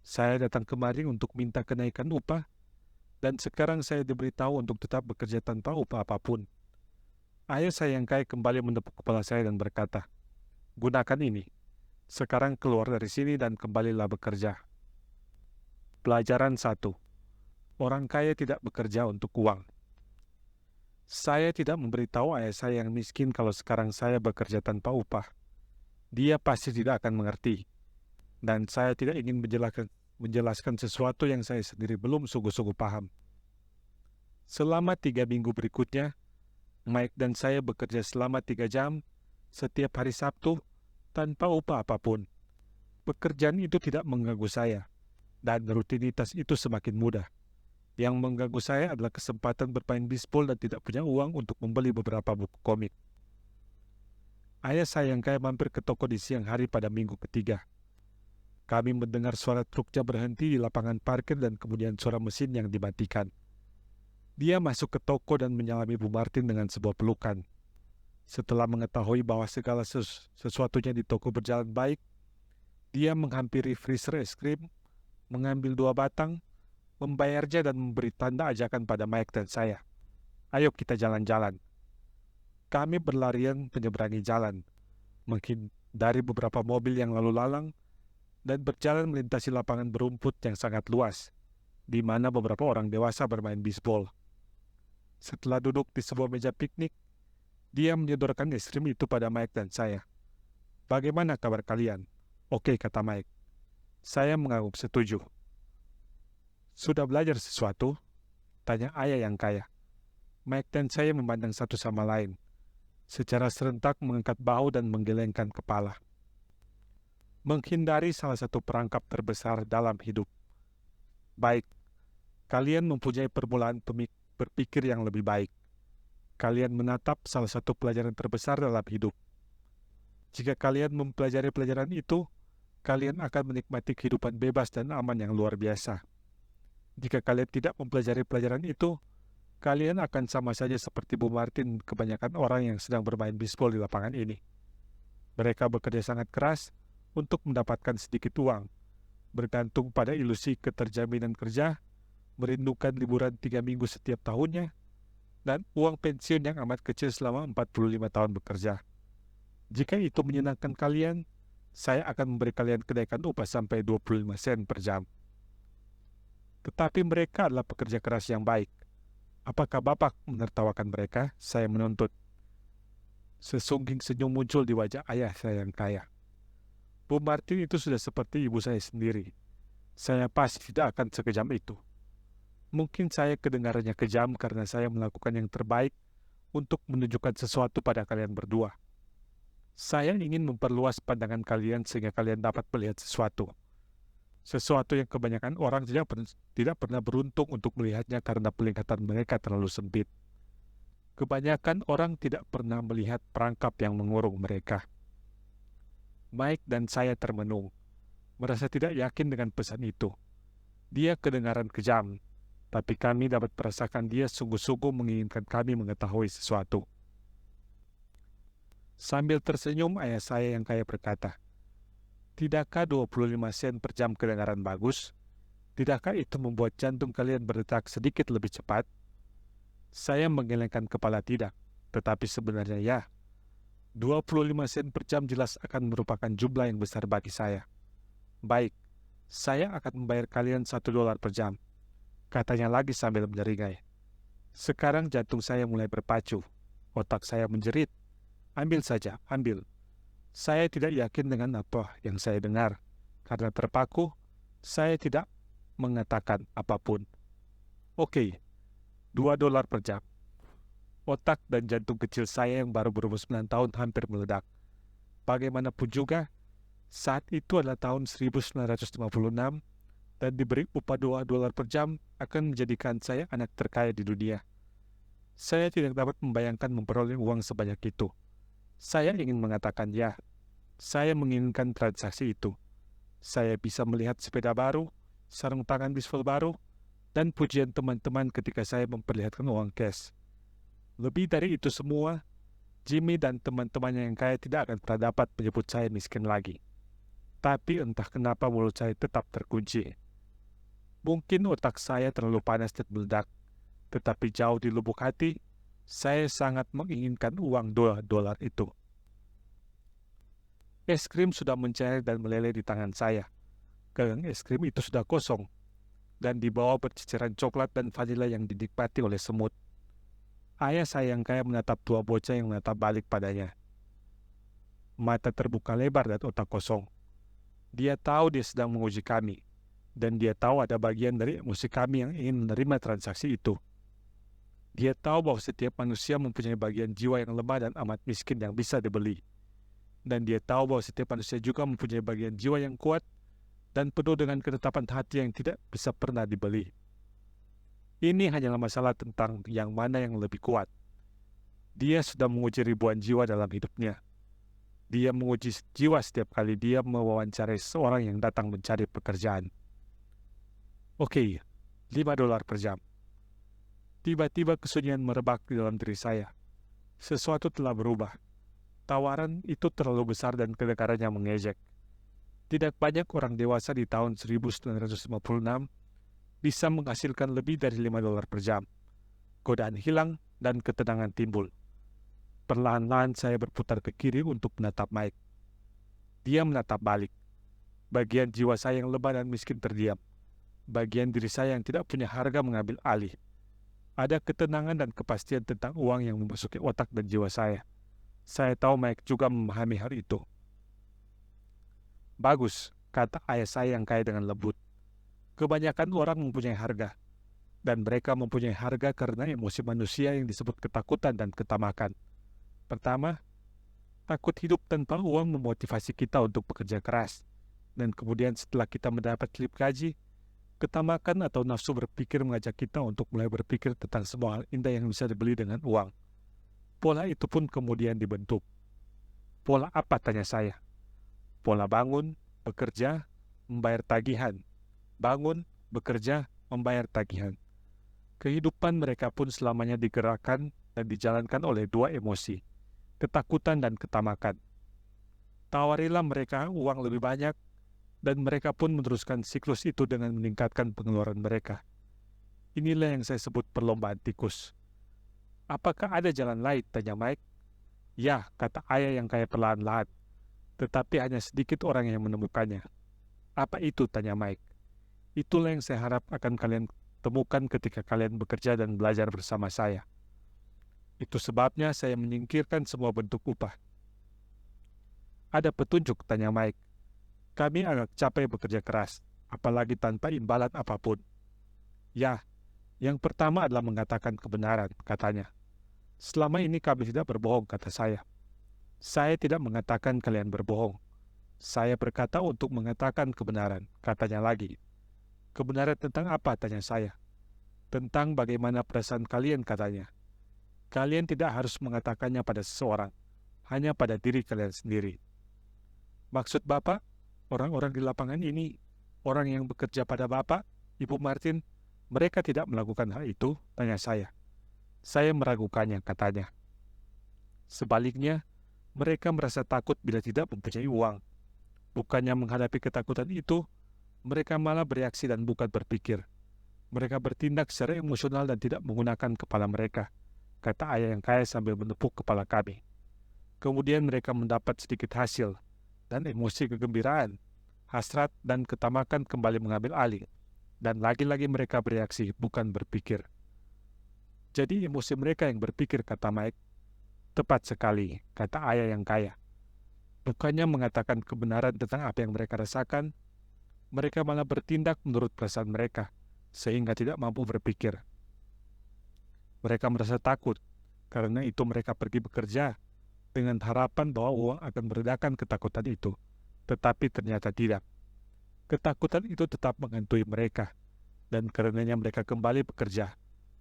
Saya datang kemari untuk minta kenaikan upah, dan sekarang saya diberitahu untuk tetap bekerja tanpa upah apapun. Ayah saya yang kaya kembali menepuk kepala saya dan berkata, gunakan ini. Sekarang keluar dari sini dan kembalilah bekerja. Pelajaran 1. Orang kaya tidak bekerja untuk uang. Saya tidak memberitahu ayah saya yang miskin kalau sekarang saya bekerja tanpa upah. Dia pasti tidak akan mengerti. Dan saya tidak ingin menjelaskan sesuatu yang saya sendiri belum sungguh-sungguh paham. Selama 3 minggu berikutnya, Mike dan saya bekerja selama 3 jam setiap hari Sabtu tanpa upah apapun. Pekerjaan itu tidak mengganggu saya, dan rutinitas itu semakin mudah. Yang mengganggu saya adalah kesempatan bermain bisbol dan tidak punya uang untuk membeli beberapa buku komik. Ayah saya yang kaya mampir ke toko di siang hari pada minggu ketiga. Kami mendengar suara truknya berhenti di lapangan parkir dan kemudian suara mesin yang dimatikan. Dia masuk ke toko dan menyalami Bu Martin dengan sebuah pelukan. Setelah mengetahui bahwa segala sesuatunya di toko berjalan baik, dia menghampiri freezer es krim, mengambil 2 batang, membayarnya dan memberi tanda ajakan pada Mike dan saya. Ayo kita jalan-jalan. Kami berlarian menyeberangi jalan, menghindari beberapa mobil yang lalu lalang, dan berjalan melintasi lapangan berumput yang sangat luas, di mana beberapa orang dewasa bermain bisbol. Setelah duduk di sebuah meja piknik, dia menyodorkan es krim itu pada Mike dan saya. Bagaimana kabar kalian? Oke, kata Mike. Saya mengangguk setuju. Sudah belajar sesuatu? Tanya ayah yang kaya. Mike dan saya memandang satu sama lain, secara serentak mengangkat bahu dan menggelengkan kepala. Menghindari salah satu perangkap terbesar dalam hidup. Baik, kalian mempunyai permulaan berpikir yang lebih baik. Kalian menatap salah satu pelajaran terbesar dalam hidup. Jika kalian mempelajari pelajaran itu, kalian akan menikmati kehidupan bebas dan aman yang luar biasa. Jika kalian tidak mempelajari pelajaran itu, kalian akan sama saja seperti Bu Martin kebanyakan orang yang sedang bermain bisbol di lapangan ini. Mereka bekerja sangat keras untuk mendapatkan sedikit uang, bergantung pada ilusi keterjaminan kerja, merindukan liburan 3 minggu setiap tahunnya, dan uang pensiun yang amat kecil selama 45 tahun bekerja. Jika itu menyenangkan kalian, saya akan memberi kalian kenaikan upah sampai 25 sen per jam. Tetapi mereka adalah pekerja keras yang baik. Apakah Bapak menertawakan mereka? Saya menuntut. Sesungging senyum muncul di wajah ayah saya yang kaya. Bu Martin itu sudah seperti ibu saya sendiri. Saya pasti tidak akan sekejam itu. Mungkin saya kedengarannya kejam karena saya melakukan yang terbaik untuk menunjukkan sesuatu pada kalian berdua. Saya ingin memperluas pandangan kalian sehingga kalian dapat melihat sesuatu. Sesuatu yang kebanyakan orang tidak pernah beruntung untuk melihatnya karena penglihatan mereka terlalu sempit. Kebanyakan orang tidak pernah melihat perangkap yang mengurung mereka. Mike dan saya termenung, merasa tidak yakin dengan pesan itu. Dia kedengaran kejam, tapi kami dapat merasakan dia sungguh-sungguh menginginkan kami mengetahui sesuatu. Sambil tersenyum, ayah saya yang kaya berkata, "Tidakkah 25 sen per jam kedengaran bagus? Tidakkah itu membuat jantung kalian berdetak sedikit lebih cepat?" Saya menggelengkan kepala tidak, tetapi sebenarnya ya. 25 sen per jam jelas akan merupakan jumlah yang besar bagi saya. Baik, saya akan membayar kalian $1 per jam, katanya lagi sambil menyeringai. Sekarang jantung saya mulai berpacu, otak saya menjerit. Ambil saja, ambil. Saya tidak yakin dengan apa yang saya dengar. Karena terpaku, saya tidak mengatakan apapun. Oke, $2 per jam. Otak dan jantung kecil saya yang baru berumur 9 tahun hampir meledak. Bagaimanapun juga, saat itu adalah tahun 1956 dan diberi upah $2 per jam akan menjadikan saya anak terkaya di dunia. Saya tidak dapat membayangkan memperoleh uang sebanyak itu. Saya ingin mengatakan ya. Saya menginginkan transaksi itu. Saya bisa melihat sepeda baru, sarung tangan bisbol baru, dan pujian teman-teman ketika saya memperlihatkan uang cash. Lebih dari itu semua, Jimmy dan teman-temannya yang kaya tidak akan pernah dapat menyebut saya miskin lagi. Tapi entah kenapa mulut saya tetap terkunci. Mungkin otak saya terlalu panas dan meledak, tetapi jauh di lubuk hati, saya sangat menginginkan uang $2 itu. Es krim sudah mencair dan meleleh di tangan saya. Gagang es krim itu sudah kosong, dan di bawah berceceran coklat dan vanila yang dinikmati oleh semut. Ayah saya yang kaya menatap dua bocah yang menatap balik padanya. Mata terbuka lebar dan otak kosong. Dia tahu dia sedang menguji kami, dan dia tahu ada bagian dari emosi kami yang ingin menerima transaksi itu. Dia tahu bahwa setiap manusia mempunyai bagian jiwa yang lemah dan amat miskin yang bisa dibeli. Dan dia tahu bahwa setiap manusia juga mempunyai bagian jiwa yang kuat dan penuh dengan ketetapan hati yang tidak bisa pernah dibeli. Ini hanyalah masalah tentang yang mana yang lebih kuat. Dia sudah menguji ribuan jiwa dalam hidupnya. Dia menguji jiwa setiap kali dia mewawancarai seorang yang datang mencari pekerjaan. Oke, $5 per jam. Tiba-tiba kesunyian merebak di dalam diri saya. Sesuatu telah berubah. Tawaran itu terlalu besar dan kedengarannya mengejek. Tidak banyak orang dewasa di tahun 1956 bisa menghasilkan lebih dari $5 per jam. Godaan hilang dan ketenangan timbul. Perlahan-lahan saya berputar ke kiri untuk menatap Mike. Dia menatap balik. Bagian jiwa saya yang lemah dan miskin terdiam. Bagian diri saya yang tidak punya harga mengambil alih. Ada ketenangan dan kepastian tentang uang yang memasuki otak dan jiwa saya. Saya tahu Mike juga memahami hal itu. Bagus, kata ayah saya yang kaya dengan lembut. Kebanyakan orang mempunyai harga. Dan mereka mempunyai harga karena emosi manusia yang disebut ketakutan dan ketamakan. Pertama, takut hidup tanpa uang memotivasi kita untuk bekerja keras. Dan kemudian setelah kita mendapat slip gaji, ketamakan atau nafsu berpikir mengajak kita untuk mulai berpikir tentang semua hal indah yang bisa dibeli dengan uang. Pola itu pun kemudian dibentuk. Pola apa, tanya saya? Pola bangun, bekerja, membayar tagihan. Bangun, bekerja, membayar tagihan. Kehidupan mereka pun selamanya digerakkan dan dijalankan oleh dua emosi, ketakutan dan ketamakan. Tawarilah mereka uang lebih banyak, dan mereka pun meneruskan siklus itu dengan meningkatkan pengeluaran mereka. Inilah yang saya sebut perlombaan tikus. Apakah ada jalan lain, tanya Mike. Ya, kata ayah yang kaya perlahan-lahan. Tetapi hanya sedikit orang yang menemukannya. Apa itu, tanya Mike. Itulah yang saya harap akan kalian temukan ketika kalian bekerja dan belajar bersama saya. Itu sebabnya saya menyingkirkan semua bentuk upah. Ada petunjuk, tanya Mike. Kami agak capek bekerja keras, apalagi tanpa imbalan apapun. Ya, yang pertama adalah mengatakan kebenaran, katanya. Selama ini kami tidak berbohong, kata saya. Saya tidak mengatakan kalian berbohong. Saya berkata untuk mengatakan kebenaran, katanya lagi. Kebenaran tentang apa, tanya saya. Tentang bagaimana perasaan kalian, katanya. Kalian tidak harus mengatakannya pada seseorang, hanya pada diri kalian sendiri. Maksud Bapak, orang-orang di lapangan ini, orang yang bekerja pada Bapak, Ibu Martin, mereka tidak melakukan hal itu, tanya saya. Saya meragukannya, katanya. Sebaliknya, mereka merasa takut bila tidak mempunyai uang. Bukannya menghadapi ketakutan itu, mereka malah bereaksi dan bukan berpikir. Mereka bertindak secara emosional dan tidak menggunakan kepala mereka, kata ayah yang kaya sambil menepuk kepala kami. Kemudian mereka mendapat sedikit hasil, dan emosi kegembiraan, hasrat, dan ketamakan kembali mengambil alih. Dan lagi-lagi mereka bereaksi, bukan berpikir. Jadi emosi mereka yang berpikir, kata Mike. Tepat sekali, kata ayah yang kaya. Bukannya mengatakan kebenaran tentang apa yang mereka rasakan, mereka malah bertindak menurut perasaan mereka, sehingga tidak mampu berpikir. Mereka merasa takut, karena itu mereka pergi bekerja, dengan harapan bahwa uang akan meredakan ketakutan itu, tetapi ternyata tidak. Ketakutan itu tetap menghantui mereka, dan karenanya mereka kembali bekerja,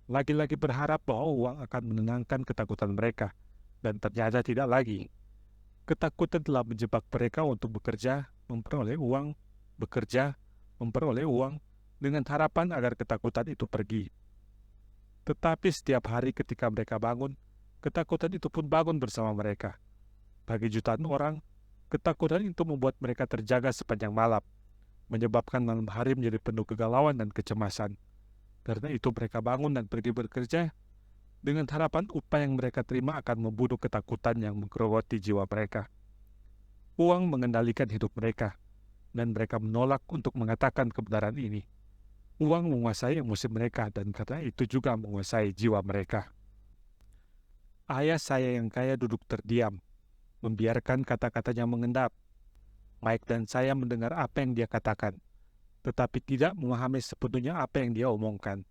lagi-lagi berharap bahwa uang akan menenangkan ketakutan mereka, dan ternyata tidak lagi. Ketakutan telah menjebak mereka untuk bekerja, memperoleh uang, bekerja, memperoleh uang, dengan harapan agar ketakutan itu pergi. Tetapi setiap hari ketika mereka bangun, ketakutan itu pun bangun bersama mereka. Bagi jutaan orang, ketakutan itu membuat mereka terjaga sepanjang malam, menyebabkan malam hari menjadi penuh kegalauan dan kecemasan. Karena itu mereka bangun dan pergi bekerja, dengan harapan upah yang mereka terima akan membunuh ketakutan yang menggerogoti jiwa mereka. Uang mengendalikan hidup mereka, dan mereka menolak untuk mengatakan kebenaran ini. Uang menguasai emosi mereka, dan karena itu juga menguasai jiwa mereka. Ayah saya yang kaya duduk terdiam, membiarkan kata-katanya mengendap. Mike dan saya mendengar apa yang dia katakan, tetapi tidak memahami sepenuhnya apa yang dia omongkan.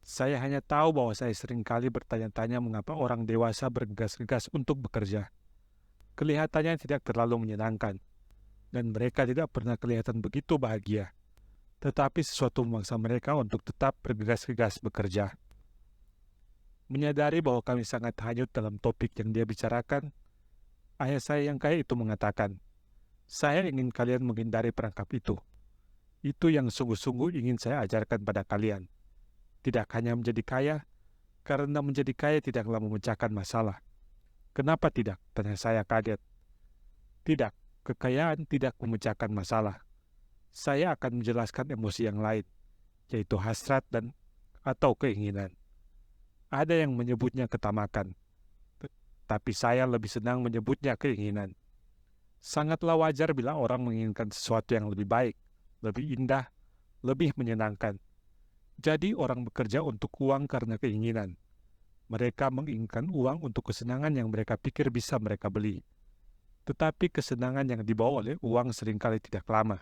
Saya hanya tahu bahwa saya seringkali bertanya-tanya mengapa orang dewasa bergegas-gegas untuk bekerja. Kelihatannya tidak terlalu menyenangkan, dan mereka tidak pernah kelihatan begitu bahagia. Tetapi sesuatu memaksa mereka untuk tetap bergegas-gegas bekerja. Menyadari bahwa kami sangat hanyut dalam topik yang dia bicarakan, ayah saya yang kaya itu mengatakan, "Saya ingin kalian menghindari perangkap itu. Itu yang sungguh-sungguh ingin saya ajarkan pada kalian. Tidak hanya menjadi kaya, Karena menjadi kaya tidaklah memecahkan masalah. Kenapa tidak? Tanya saya kaget. Tidak, kekayaan tidak memecahkan masalah. Saya akan menjelaskan emosi yang lain, yaitu hasrat dan atau keinginan. Ada yang menyebutnya ketamakan, tapi saya lebih senang menyebutnya keinginan. Sangatlah wajar bila orang menginginkan sesuatu yang lebih baik, lebih indah, lebih menyenangkan. Jadi orang bekerja untuk uang karena keinginan. Mereka menginginkan uang untuk kesenangan yang mereka pikir bisa mereka beli. Tetapi kesenangan yang dibawa oleh uang seringkali tidak lama.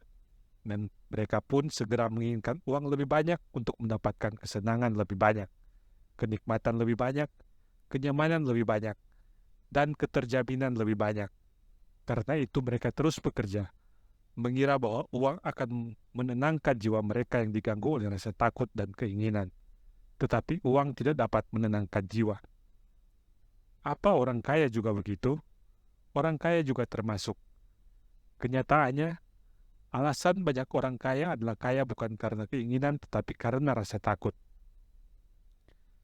Dan mereka pun segera menginginkan uang lebih banyak untuk mendapatkan kesenangan lebih banyak, kenikmatan lebih banyak, kenyamanan lebih banyak, dan keterjaminan lebih banyak. Karena itu mereka terus bekerja, mengira bahwa uang akan menenangkan jiwa mereka yang diganggu oleh rasa takut dan keinginan. Tetapi uang tidak dapat menenangkan jiwa. Apa orang kaya juga begitu? Orang kaya juga termasuk. Kenyataannya, alasan banyak orang kaya adalah kaya bukan karena keinginan tetapi karena rasa takut.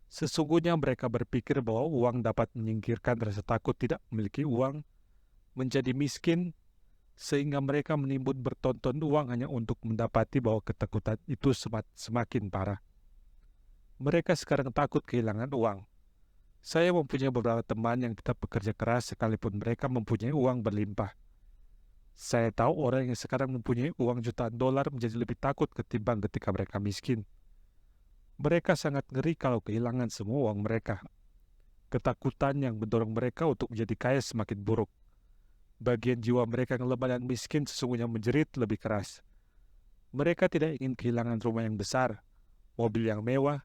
Sesungguhnya mereka berpikir bahwa uang dapat menyingkirkan rasa takut tidak memiliki uang, menjadi miskin, sehingga mereka menimbun bertonton uang hanya untuk mendapati bahwa ketakutan itu semakin parah. Mereka sekarang takut kehilangan uang. Saya mempunyai beberapa teman yang tetap bekerja keras sekalipun mereka mempunyai uang berlimpah. Saya tahu orang yang sekarang mempunyai uang jutaan dolar menjadi lebih takut ketimbang ketika mereka miskin. Mereka sangat ngeri kalau kehilangan semua uang mereka. Ketakutan yang mendorong mereka untuk menjadi kaya semakin buruk. Bagian jiwa mereka yang lemah dan miskin sesungguhnya menjerit lebih keras. Mereka tidak ingin kehilangan rumah yang besar, mobil yang mewah,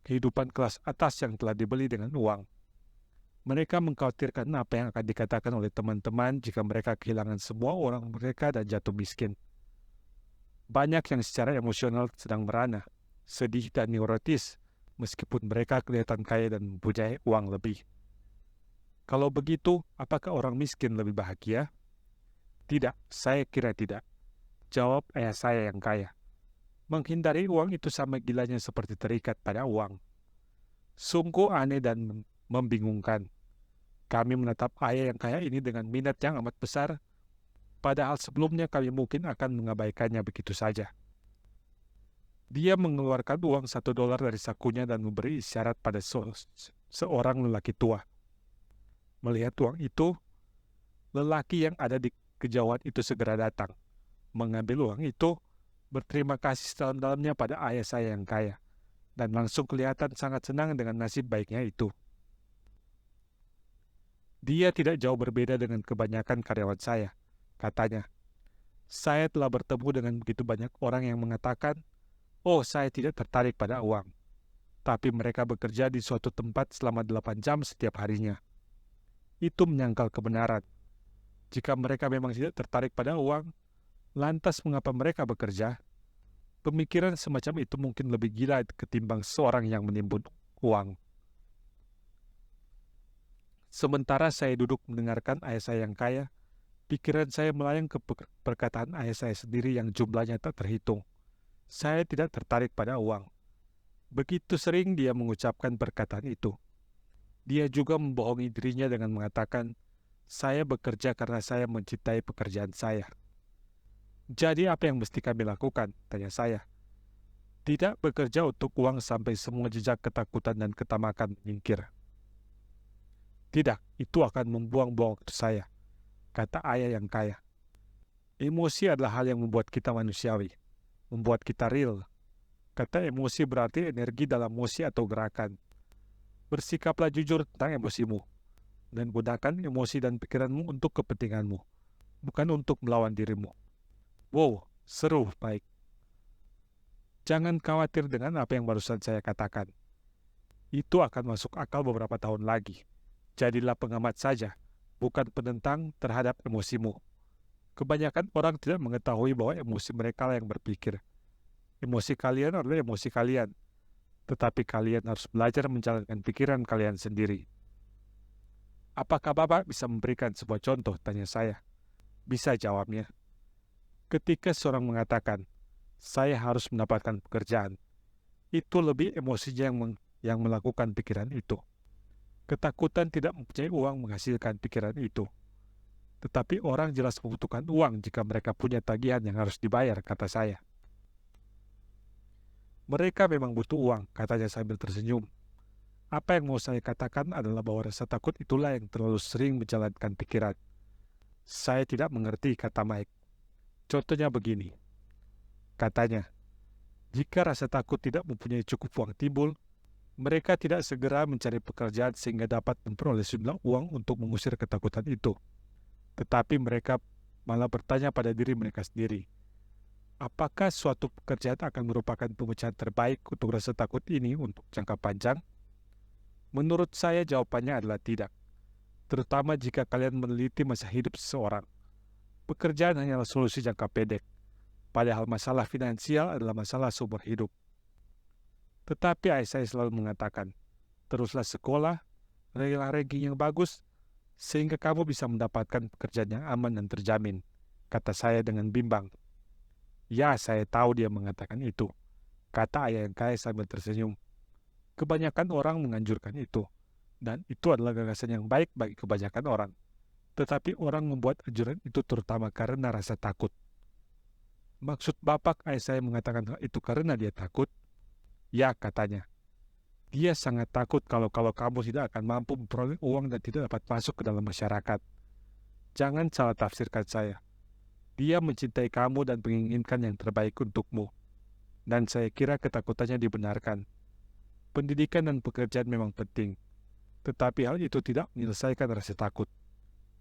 kehidupan kelas atas yang telah dibeli dengan uang. Mereka mengkhawatirkan apa yang akan dikatakan oleh teman-teman jika mereka kehilangan semua orang mereka dan jatuh miskin. Banyak yang secara emosional sedang merana, sedih dan neurotis, meskipun mereka kelihatan kaya dan mempunyai uang lebih. Kalau begitu, apakah orang miskin lebih bahagia? Tidak, saya kira tidak. Jawab ayah saya yang kaya. Menghindari uang itu sama gilanya seperti terikat pada uang. Sungguh aneh dan membingungkan. Kami menatap ayah yang kaya ini dengan minat yang amat besar, padahal sebelumnya kami mungkin akan mengabaikannya begitu saja. Dia mengeluarkan uang $1 dari sakunya dan memberi isyarat pada seorang lelaki tua. Melihat uang itu, lelaki yang ada di kejauhan itu segera datang, mengambil uang itu, berterima kasih sedalam-dalamnya pada ayah saya yang kaya, dan langsung kelihatan sangat senang dengan nasib baiknya itu. Dia tidak jauh berbeda dengan kebanyakan karyawan saya, katanya. Saya telah bertemu dengan begitu banyak orang yang mengatakan, oh saya tidak tertarik pada uang. Tapi mereka bekerja di suatu tempat selama 8 jam setiap harinya. Itu menyangkal kebenaran. Jika mereka memang tidak tertarik pada uang, lantas mengapa mereka bekerja? Pemikiran semacam itu mungkin lebih gila ketimbang seorang yang menimbun uang. Sementara saya duduk mendengarkan ayah saya yang kaya, pikiran saya melayang ke perkataan ayah saya sendiri yang jumlahnya tak terhitung. Saya tidak tertarik pada uang. Begitu sering dia mengucapkan perkataan itu. Dia juga membohongi dirinya dengan mengatakan, saya bekerja karena saya mencintai pekerjaan saya. Jadi apa yang mesti kami lakukan? Tanya saya. Tidak bekerja untuk uang sampai semua jejak ketakutan dan ketamakan menyingkir. Tidak, itu akan membuang-buang waktu saya, kata ayah yang kaya. Emosi adalah hal yang membuat kita manusiawi, membuat kita real. Kata emosi berarti energi dalam mosi atau gerakan. Bersikaplah jujur tentang emosimu, dan gunakan emosi dan pikiranmu untuk kepentinganmu, bukan untuk melawan dirimu. Wow, seru, baik. Jangan khawatir dengan apa yang barusan saya katakan. Itu akan masuk akal beberapa tahun lagi. Jadilah pengamat saja, bukan penentang terhadap emosimu. Kebanyakan orang tidak mengetahui bahwa emosi mereka yang berpikir. Emosi kalian adalah emosi kalian, tetapi kalian harus belajar menjalankan pikiran kalian sendiri. Apakah Bapak bisa memberikan sebuah contoh? Tanya saya. Bisa, jawabnya. Ketika seorang mengatakan, saya harus mendapatkan pekerjaan, itu lebih emosinya yang yang melakukan pikiran itu. Ketakutan tidak mempunyai uang menghasilkan pikiran itu. Tetapi orang jelas membutuhkan uang jika mereka punya tagihan yang harus dibayar, kata saya. Mereka memang butuh uang, katanya sambil tersenyum. Apa yang mau saya katakan adalah bahwa rasa takut itulah yang terlalu sering menjalankan pikiran. Saya tidak mengerti, kata Mike. Contohnya begini. Katanya, jika rasa takut tidak mempunyai cukup uang timbul, mereka tidak segera mencari pekerjaan sehingga dapat memperoleh sejumlah uang untuk mengusir ketakutan itu. Tetapi mereka malah bertanya pada diri mereka sendiri, apakah suatu pekerjaan akan merupakan pemecahan terbaik untuk rasa takut ini untuk jangka panjang? Menurut saya jawabannya adalah tidak, terutama jika kalian meneliti masa hidup seseorang. Pekerjaan hanyalah solusi jangka pendek, padahal masalah finansial adalah masalah seumur hidup. Tetapi ayah saya selalu mengatakan, teruslah sekolah, raihlah ranking yang bagus, sehingga kamu bisa mendapatkan pekerjaan yang aman dan terjamin, kata saya dengan bimbang. Ya, saya tahu dia mengatakan itu, kata ayah yang kaya sambil tersenyum. Kebanyakan orang menganjurkan itu, dan itu adalah gagasan yang baik bagi kebanyakan orang. Tetapi orang membuat anjuran itu terutama karena rasa takut. Maksud Bapak ayah saya mengatakan itu karena dia takut? Ya, katanya. Dia sangat takut kalau kamu tidak akan mampu memperoleh uang dan tidak dapat masuk ke dalam masyarakat. Jangan salah tafsirkan saya. Dia mencintai kamu dan menginginkan yang terbaik untukmu. Dan saya kira ketakutannya dibenarkan. Pendidikan dan pekerjaan memang penting. Tetapi hal itu tidak menyelesaikan rasa takut.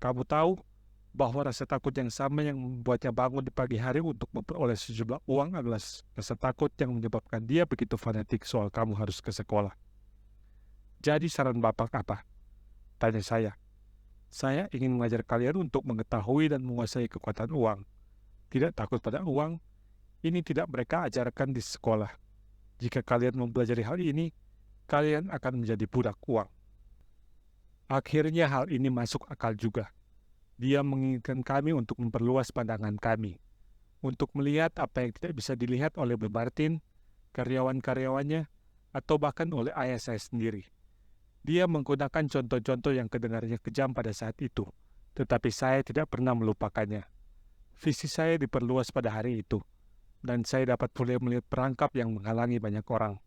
Kamu tahu bahwa rasa takut yang sama yang membuatnya bangun di pagi hari untuk memperoleh sejumlah uang adalah rasa takut yang menyebabkan dia begitu fanatik soal kamu harus ke sekolah. Jadi saran Bapak apa? Tanya saya. Saya ingin mengajar kalian untuk mengetahui dan menguasai kekuatan uang. Tidak takut pada uang, ini tidak mereka ajarkan di sekolah. Jika kalian mempelajari hal ini, kalian akan menjadi budak uang. Akhirnya hal ini masuk akal juga. Dia menginginkan kami untuk memperluas pandangan kami, untuk melihat apa yang tidak bisa dilihat oleh Bu Martin, karyawan-karyawannya, atau bahkan oleh ayah saya sendiri. Dia menggunakan contoh-contoh yang kedengarannya kejam pada saat itu, tetapi saya tidak pernah melupakannya. Visi saya diperluas pada hari itu, dan saya dapat mulai melihat perangkap yang menghalangi banyak orang.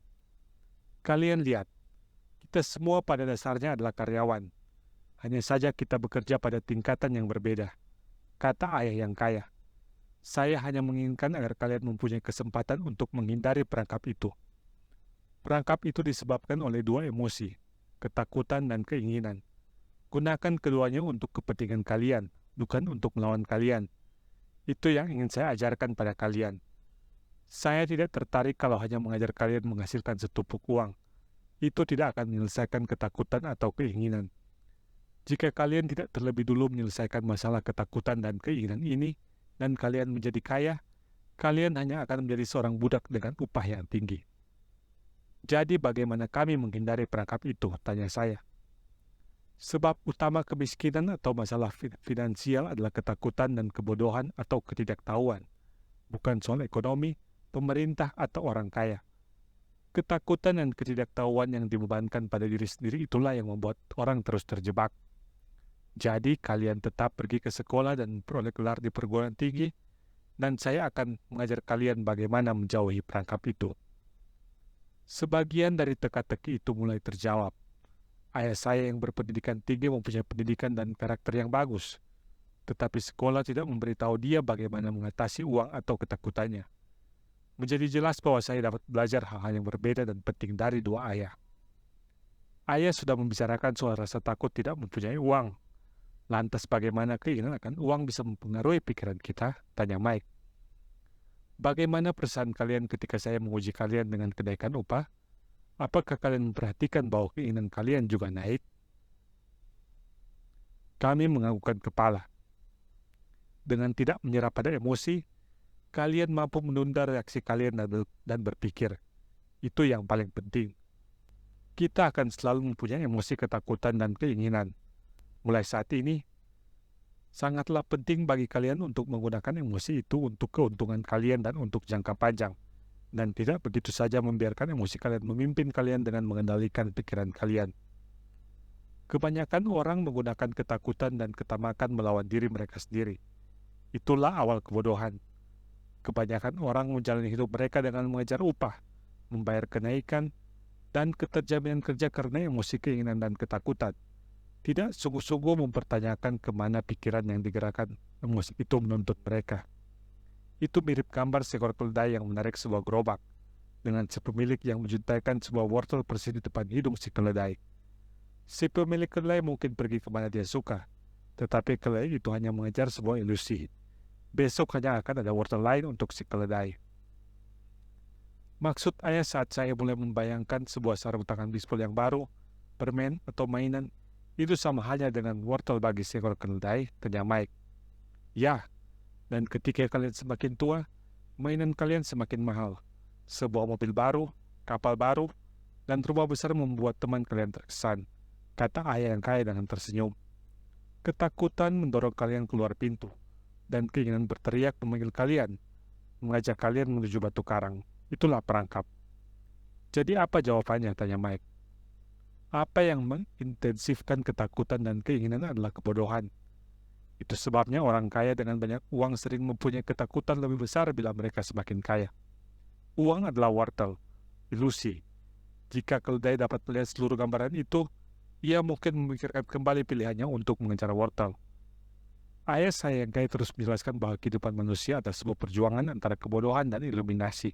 Kalian lihat, kita semua pada dasarnya adalah karyawan. Hanya saja kita bekerja pada tingkatan yang berbeda, kata ayah yang kaya. Saya hanya menginginkan agar kalian mempunyai kesempatan untuk menghindari perangkap itu. Perangkap itu disebabkan oleh dua emosi, ketakutan dan keinginan. Gunakan keduanya untuk kepentingan kalian, bukan untuk melawan kalian. Itu yang ingin saya ajarkan pada kalian. Saya tidak tertarik kalau hanya mengajar kalian menghasilkan setumpuk uang. Itu tidak akan menyelesaikan ketakutan atau keinginan. Jika kalian tidak terlebih dulu menyelesaikan masalah ketakutan dan keinginan ini, dan kalian menjadi kaya, kalian hanya akan menjadi seorang budak dengan upah yang tinggi. Jadi bagaimana kami menghindari perangkap itu, tanya saya. Sebab utama kemiskinan atau masalah finansial adalah ketakutan dan kebodohan atau ketidaktahuan, bukan soal ekonomi, pemerintah, atau orang kaya. Ketakutan dan ketidaktahuan yang dibebankan pada diri sendiri itulah yang membuat orang terus terjebak. Jadi kalian tetap pergi ke sekolah dan memperoleh gelar di perguruan tinggi, dan saya akan mengajar kalian bagaimana menjauhi perangkap itu. Sebagian dari teka-teki itu mulai terjawab. Ayah saya yang berpendidikan tinggi mempunyai pendidikan dan karakter yang bagus, tetapi sekolah tidak memberitahu dia bagaimana mengatasi uang atau ketakutannya. Menjadi jelas bahwa saya dapat belajar hal-hal yang berbeda dan penting dari dua ayah. Ayah sudah membicarakan soal rasa takut tidak mempunyai uang. Lantas bagaimana keinginan akan uang bisa mempengaruhi pikiran kita? Tanya Mike. Bagaimana perasaan kalian ketika saya menguji kalian dengan kenaikan upah? Apakah kalian memperhatikan bahwa keinginan kalian juga naik? Kami menganggukkan kepala. Dengan tidak menyerah pada emosi, kalian mampu menunda reaksi kalian dan berpikir. Itu yang paling penting. Kita akan selalu mempunyai emosi ketakutan dan keinginan. Mulai saat ini, sangatlah penting bagi kalian untuk menggunakan emosi itu untuk keuntungan kalian dan untuk jangka panjang. dan tidak begitu saja membiarkan emosi kalian memimpin kalian dengan mengendalikan pikiran kalian. Kebanyakan orang menggunakan ketakutan dan ketamakan melawan diri mereka sendiri. Itulah awal kebodohan. Kebanyakan orang menjalani hidup mereka dengan mengejar upah, membayar kenaikan, dan keterjaminan kerja karena emosi, keinginan, dan ketakutan. Tidak sungguh-sungguh mempertanyakan kemana pikiran yang digerakkan emosi itu menuntut mereka. Itu mirip gambar seekor keledai yang menarik sebuah gerobak, dengan si pemilik yang menjuntaikan sebuah wortel persis di depan hidung si keledai. Si pemilik keledai mungkin pergi kemana dia suka, tetapi keledai itu hanya mengejar sebuah ilusi. Besok hanya akan ada wortel lain untuk si keledai. Maksud ayah saat saya mulai membayangkan sebuah sarung tangan bisbol yang baru, permen atau mainan, itu sama halnya dengan wortel bagi seekor keledai, tanya Mike. Ya, dan ketika kalian semakin tua, mainan kalian semakin mahal. Sebuah mobil baru, kapal baru, dan rumah besar membuat teman kalian terkesan, kata ayah yang kaya dengan tersenyum. Ketakutan mendorong kalian keluar pintu, dan keinginan berteriak memanggil kalian, mengajak kalian menuju batu karang. Itulah perangkap. Jadi apa jawabannya, tanya Mike. Apa yang mengintensifkan ketakutan dan keinginan adalah kebodohan. Itu sebabnya orang kaya dengan banyak uang sering mempunyai ketakutan lebih besar bila mereka semakin kaya. Uang adalah wortel, ilusi. Jika keledai dapat melihat seluruh gambaran itu, ia mungkin memikirkan kembali pilihannya untuk mengejar wortel. Ayah saya yang kaya terus menjelaskan bahwa kehidupan manusia adalah sebuah perjuangan antara kebodohan dan iluminasi.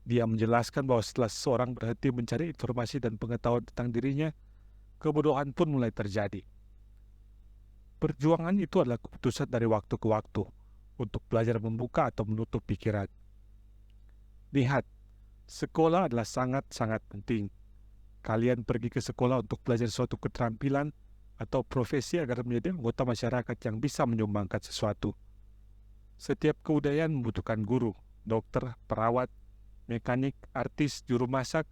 Dia menjelaskan bahwa setelah seseorang berhenti mencari informasi dan pengetahuan tentang dirinya, kebodohan pun mulai terjadi. Perjuangan itu adalah keputusan dari waktu ke waktu untuk belajar membuka atau menutup pikiran. Lihat, sekolah adalah sangat-sangat penting. Kalian pergi ke sekolah untuk belajar suatu keterampilan atau profesi agar menjadi anggota masyarakat yang bisa menyumbangkan sesuatu. Setiap kebudayaan membutuhkan guru, dokter, perawat, mekanik, artis, juru masak,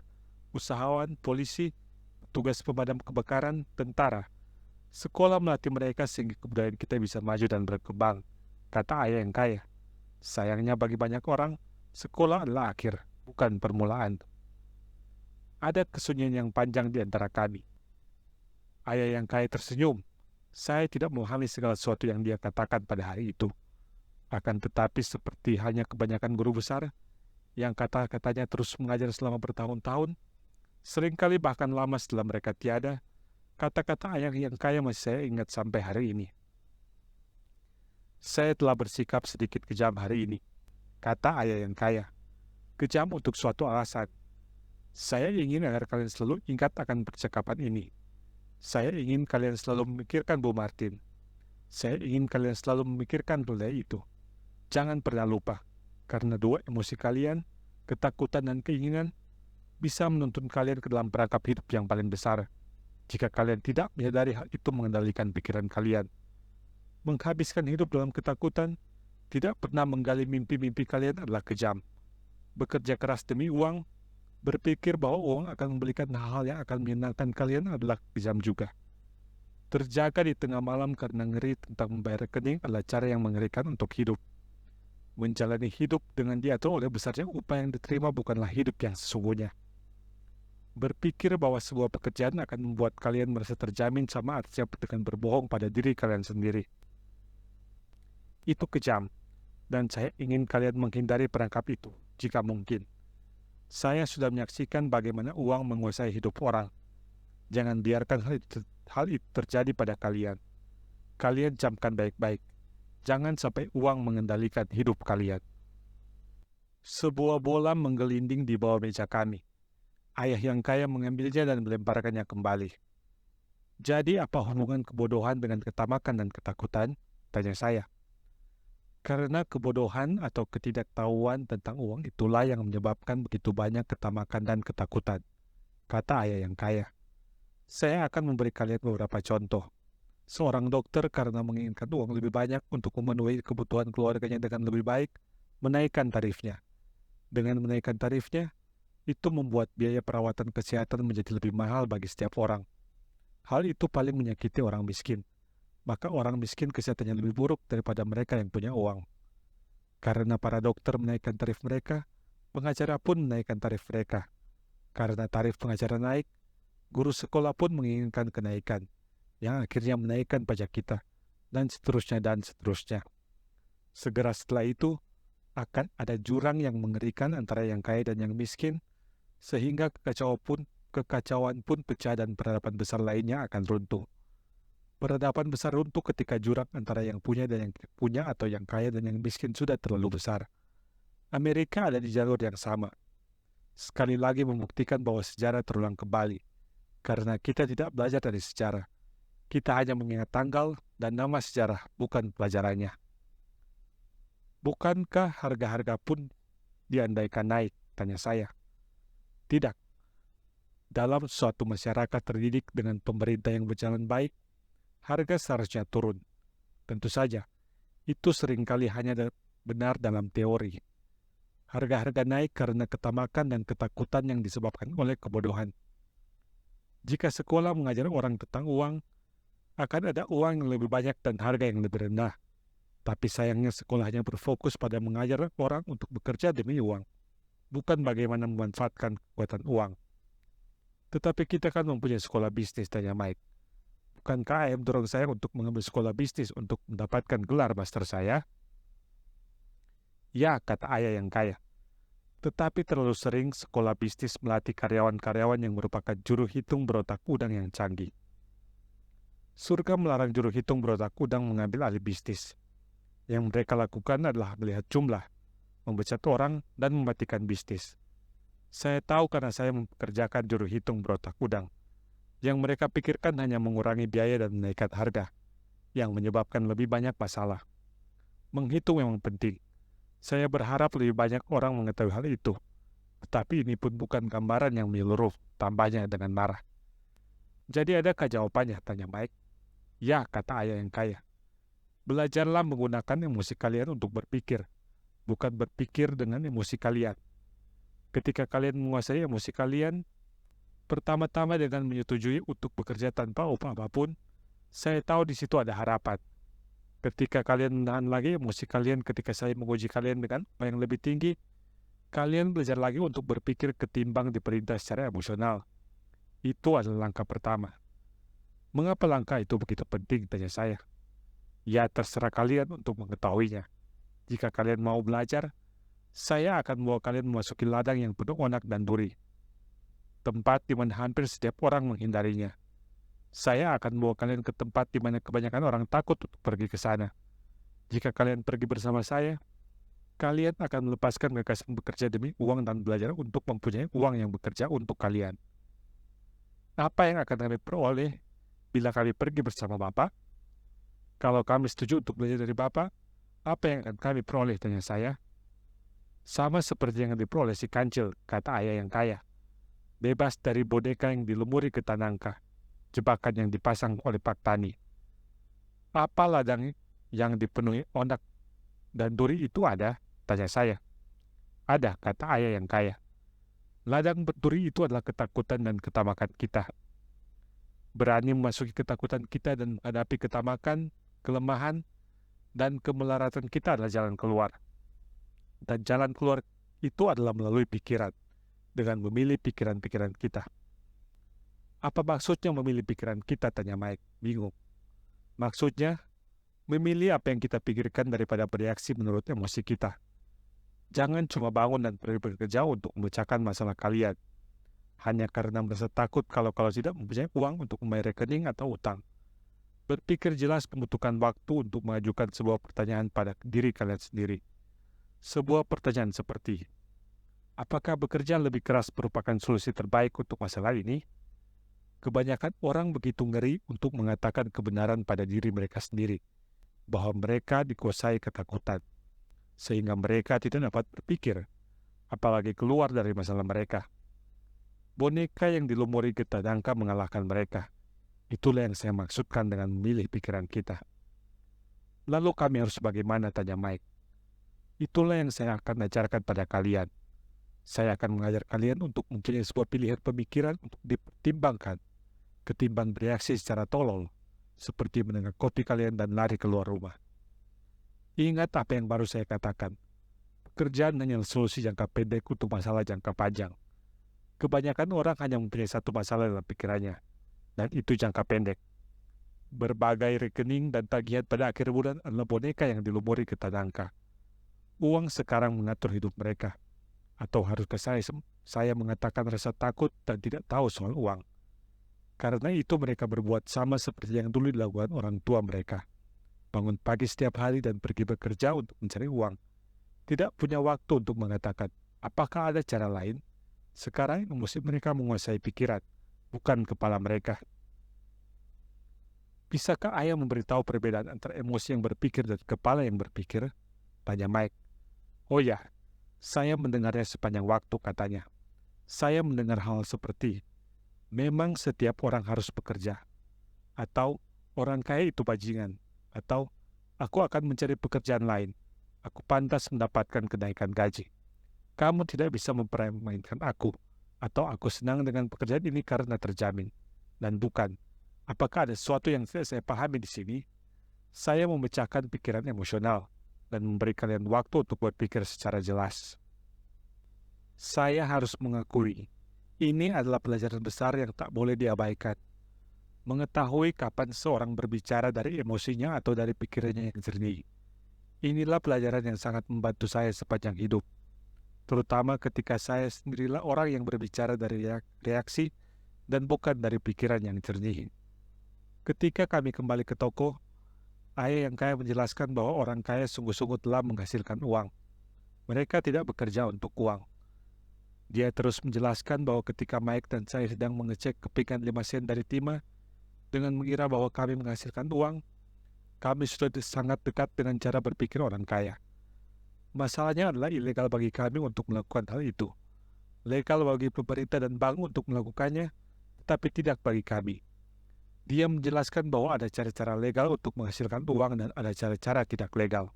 usahawan, polisi, petugas pemadam kebakaran, tentara. Sekolah melatih mereka sehingga kebudayaan kita bisa maju dan berkembang, kata ayah yang kaya. Sayangnya bagi banyak orang, sekolah adalah akhir, bukan permulaan. Ada kesunyian yang panjang di antara kami. Ayah yang kaya tersenyum. Saya tidak memahami segala sesuatu yang dia katakan pada hari itu. Akan tetapi seperti hanya kebanyakan guru besar, yang kata-katanya terus mengajar selama bertahun-tahun, seringkali bahkan lama setelah mereka tiada, kata-kata ayah yang kaya masih saya ingat sampai hari ini. Saya telah bersikap sedikit kejam hari ini, kata ayah yang kaya. Kejam untuk suatu alasan. Saya ingin agar kalian selalu ingat akan percakapan ini. Saya ingin kalian selalu memikirkan Bu Martin. Saya ingin kalian selalu memikirkan keledai itu. Jangan pernah lupa, karena dua emosi kalian, ketakutan dan keinginan, bisa menuntun kalian ke dalam perangkap hidup yang paling besar. Jika kalian tidak menyadari hal itu mengendalikan pikiran kalian, menghabiskan hidup dalam ketakutan, tidak pernah menggali mimpi-mimpi kalian adalah kejam. Bekerja keras demi uang, berpikir bahwa uang akan membelikan hal-hal yang akan menyenangkan kalian adalah kejam juga. Terjaga di tengah malam karena ngeri tentang membayar rekening adalah cara yang mengerikan untuk hidup. Menjalani hidup dengan diatur oleh besarnya upah yang diterima bukanlah hidup yang sesungguhnya. Berpikir bahwa sebuah pekerjaan akan membuat kalian merasa terjamin sama artinya dengan berbohong pada diri kalian sendiri. Itu kejam, dan saya ingin kalian menghindari perangkap itu, jika mungkin. Saya sudah menyaksikan bagaimana uang menguasai hidup orang. Jangan biarkan hal itu terjadi pada kalian. Kalian camkan baik-baik. Jangan sampai uang mengendalikan hidup kalian. Sebuah bola menggelinding di bawah meja kami. Ayah yang kaya mengambilnya dan melemparkannya kembali. Jadi apa hubungan kebodohan dengan ketamakan dan ketakutan? Tanya saya. Karena kebodohan atau ketidaktahuan tentang uang itulah yang menyebabkan begitu banyak ketamakan dan ketakutan, kata ayah yang kaya. Saya akan memberi kalian beberapa contoh. Seorang dokter karena menginginkan uang lebih banyak untuk memenuhi kebutuhan keluarganya dengan lebih baik, menaikkan tarifnya. Dengan menaikkan tarifnya, itu membuat biaya perawatan kesehatan menjadi lebih mahal bagi setiap orang. Hal itu paling menyakiti orang miskin. Maka orang miskin kesehatannya lebih buruk daripada mereka yang punya uang. Karena para dokter menaikkan tarif mereka, pengacara pun menaikkan tarif mereka. Karena tarif pengacara naik, guru sekolah pun menginginkan kenaikan, yang akhirnya menaikkan pajak kita, dan seterusnya dan seterusnya. Segera setelah itu, akan ada jurang yang mengerikan antara yang kaya dan yang miskin, sehingga kekacauan pun pecah dan peradaban besar lainnya akan runtuh. Peradaban besar runtuh ketika jurang antara yang punya dan yang tidak punya atau yang kaya dan yang miskin sudah terlalu besar. Amerika ada di jalur yang sama. Sekali lagi membuktikan bahwa sejarah terulang kembali. Karena kita tidak belajar dari sejarah. Kita hanya mengingat tanggal dan nama sejarah, bukan pelajarannya. Bukankah harga-harga pun diandaikan naik? Tanya saya. Tidak. Dalam suatu masyarakat terdidik dengan pemerintah yang berjalan baik, harga seharusnya turun. Tentu saja, itu seringkali hanya benar dalam teori. Harga-harga naik karena ketamakan dan ketakutan yang disebabkan oleh kebodohan. Jika sekolah mengajar orang tentang uang, akan ada uang yang lebih banyak dan harga yang lebih rendah. Tapi sayangnya sekolahnya berfokus pada mengajar orang untuk bekerja demi uang, bukan bagaimana memanfaatkan kekuatan uang. Tetapi kita kan mempunyai sekolah bisnis, tanya Mike. Bukankah ayah mendorong saya untuk mengambil sekolah bisnis untuk mendapatkan gelar master saya? Ya, kata ayah yang kaya. Tetapi terlalu sering sekolah bisnis melatih karyawan-karyawan yang merupakan juru hitung berotak udang yang canggih. Surga melarang juru hitung berotak udang mengambil alih bisnis. Yang mereka lakukan adalah melihat jumlah, mempecat orang, dan mematikan bisnis. Saya tahu karena saya mempekerjakan juru hitung berotak udang. Yang mereka pikirkan hanya mengurangi biaya dan menaikkan harga, yang menyebabkan lebih banyak masalah. Menghitung memang penting. Saya berharap lebih banyak orang mengetahui hal itu. Tetapi ini pun bukan gambaran yang menyeluruh, tambahnya dengan marah. Jadi adakah jawabannya? Tanya Mike. Ya, kata ayah yang kaya. Belajarlah menggunakan emosi kalian untuk berpikir, bukan berpikir dengan emosi kalian. Ketika kalian menguasai emosi kalian, pertama-tama dengan menyetujui untuk bekerja tanpa upah apapun, saya tahu di situ ada harapan. Ketika kalian menahan lagi emosi kalian ketika saya menguji kalian dengan apa yang lebih tinggi, kalian belajar lagi untuk berpikir ketimbang diperintah secara emosional. Itu adalah langkah pertama. Mengapa langkah itu begitu penting, tanya saya. Ya, terserah kalian untuk mengetahuinya. Jika kalian mau belajar, saya akan membawa kalian memasuki ladang yang penuh onak dan duri. Tempat di mana hampir setiap orang menghindarinya. Saya akan membawa kalian ke tempat di mana kebanyakan orang takut untuk pergi ke sana. Jika kalian pergi bersama saya, kalian akan melepaskan gagasan bekerja demi uang dan belajar untuk mempunyai uang yang bekerja untuk kalian. Apa yang akan kami peroleh bila kami pergi bersama Bapak? Kalau kami setuju untuk belajar dari Bapak, apa yang akan kami peroleh, tanya saya. Sama seperti yang diperoleh si kancil, kata ayah yang kaya. Bebas dari boneka yang dilumuri ke tanangka, jebakan yang dipasang oleh Pak Tani. Apa ladang yang dipenuhi onak dan duri itu ada? Tanya saya. Ada, kata ayah yang kaya. Ladang berduri itu adalah ketakutan dan ketamakan kita. Berani memasuki ketakutan kita dan menghadapi ketamakan, kelemahan, dan kemelaratan kita adalah jalan keluar. Dan jalan keluar itu adalah melalui pikiran, dengan memilih pikiran-pikiran kita. Apa maksudnya memilih pikiran kita, tanya Mike, bingung. Maksudnya, memilih apa yang kita pikirkan daripada bereaksi menurut emosi kita. Jangan cuma bangun dan pergi bekerja untuk memecahkan masalah kalian, hanya karena merasa takut kalau tidak mempunyai uang untuk membayar rekening atau utang. Berpikir jelas membutuhkan waktu untuk mengajukan sebuah pertanyaan pada diri kalian sendiri. Sebuah pertanyaan seperti, apakah bekerja lebih keras merupakan solusi terbaik untuk masalah ini? Kebanyakan orang begitu ngeri untuk mengatakan kebenaran pada diri mereka sendiri, bahwa mereka dikuasai ketakutan, sehingga mereka tidak dapat berpikir, apalagi keluar dari masalah mereka. Boneka yang dilumuri getah dangka mengalahkan mereka. Itulah yang saya maksudkan dengan memilih pikiran kita. Lalu kami harus bagaimana, tanya Mike. Itulah yang saya akan ajarkan pada kalian. Saya akan mengajar kalian untuk mempunyai sebuah pilihan pemikiran untuk dipertimbangkan, ketimbang bereaksi secara tolol, seperti menengah kopi kalian dan lari keluar rumah. Ingat apa yang baru saya katakan. Pekerjaan hanya solusi jangka pendek untuk masalah jangka panjang. Kebanyakan orang hanya mempunyai satu masalah dalam pikirannya, dan itu jangka pendek. Berbagai rekening dan tagihan pada akhir bulan adalah boneka yang dilumuri getah angka. Uang sekarang mengatur hidup mereka. Atau haruskah saya mengatakan rasa takut dan tidak tahu soal uang? Karena itu mereka berbuat sama seperti yang dulu dilakukan orang tua mereka. Bangun pagi setiap hari dan pergi bekerja untuk mencari uang. Tidak punya waktu untuk mengatakan, apakah ada cara lain? Sekarang emosi mereka menguasai pikiran, bukan kepala mereka. Bisakah ayah memberitahu perbedaan antara emosi yang berpikir dan kepala yang berpikir? Tanya Mike. Oh ya, saya mendengarnya sepanjang waktu, katanya. Saya mendengar hal seperti, memang setiap orang harus bekerja. Atau, orang kaya itu bajingan. Atau, aku akan mencari pekerjaan lain. Aku pantas mendapatkan kenaikan gaji. Kamu tidak bisa mempermainkan aku. Atau aku senang dengan pekerjaan ini karena terjamin. Dan bukan. Apakah ada sesuatu yang tidak saya pahami di sini? Saya memecahkan pikiran emosional dan memberi kalian waktu untuk berpikir secara jelas. Saya harus mengakui, ini adalah pelajaran besar yang tak boleh diabaikan. Mengetahui kapan seorang berbicara dari emosinya atau dari pikirannya yang jernih. Inilah pelajaran yang sangat membantu saya sepanjang hidup. Terutama ketika saya sendirilah orang yang berbicara dari reaksi dan bukan dari pikiran yang jernih. Ketika kami kembali ke toko, ayah yang kaya menjelaskan bahwa orang kaya sungguh-sungguh telah menghasilkan uang. Mereka tidak bekerja untuk uang. Dia terus menjelaskan bahwa ketika Mike dan saya sedang mengecek kepingan 5 sen dari timah, dengan mengira bahwa kami menghasilkan uang, kami sudah sangat dekat dengan cara berpikir orang kaya. Masalahnya adalah ilegal bagi kami untuk melakukan hal itu. Legal bagi pemerintah dan bank untuk melakukannya, tetapi tidak bagi kami. Dia menjelaskan bahwa ada cara-cara legal untuk menghasilkan uang dan ada cara-cara tidak legal.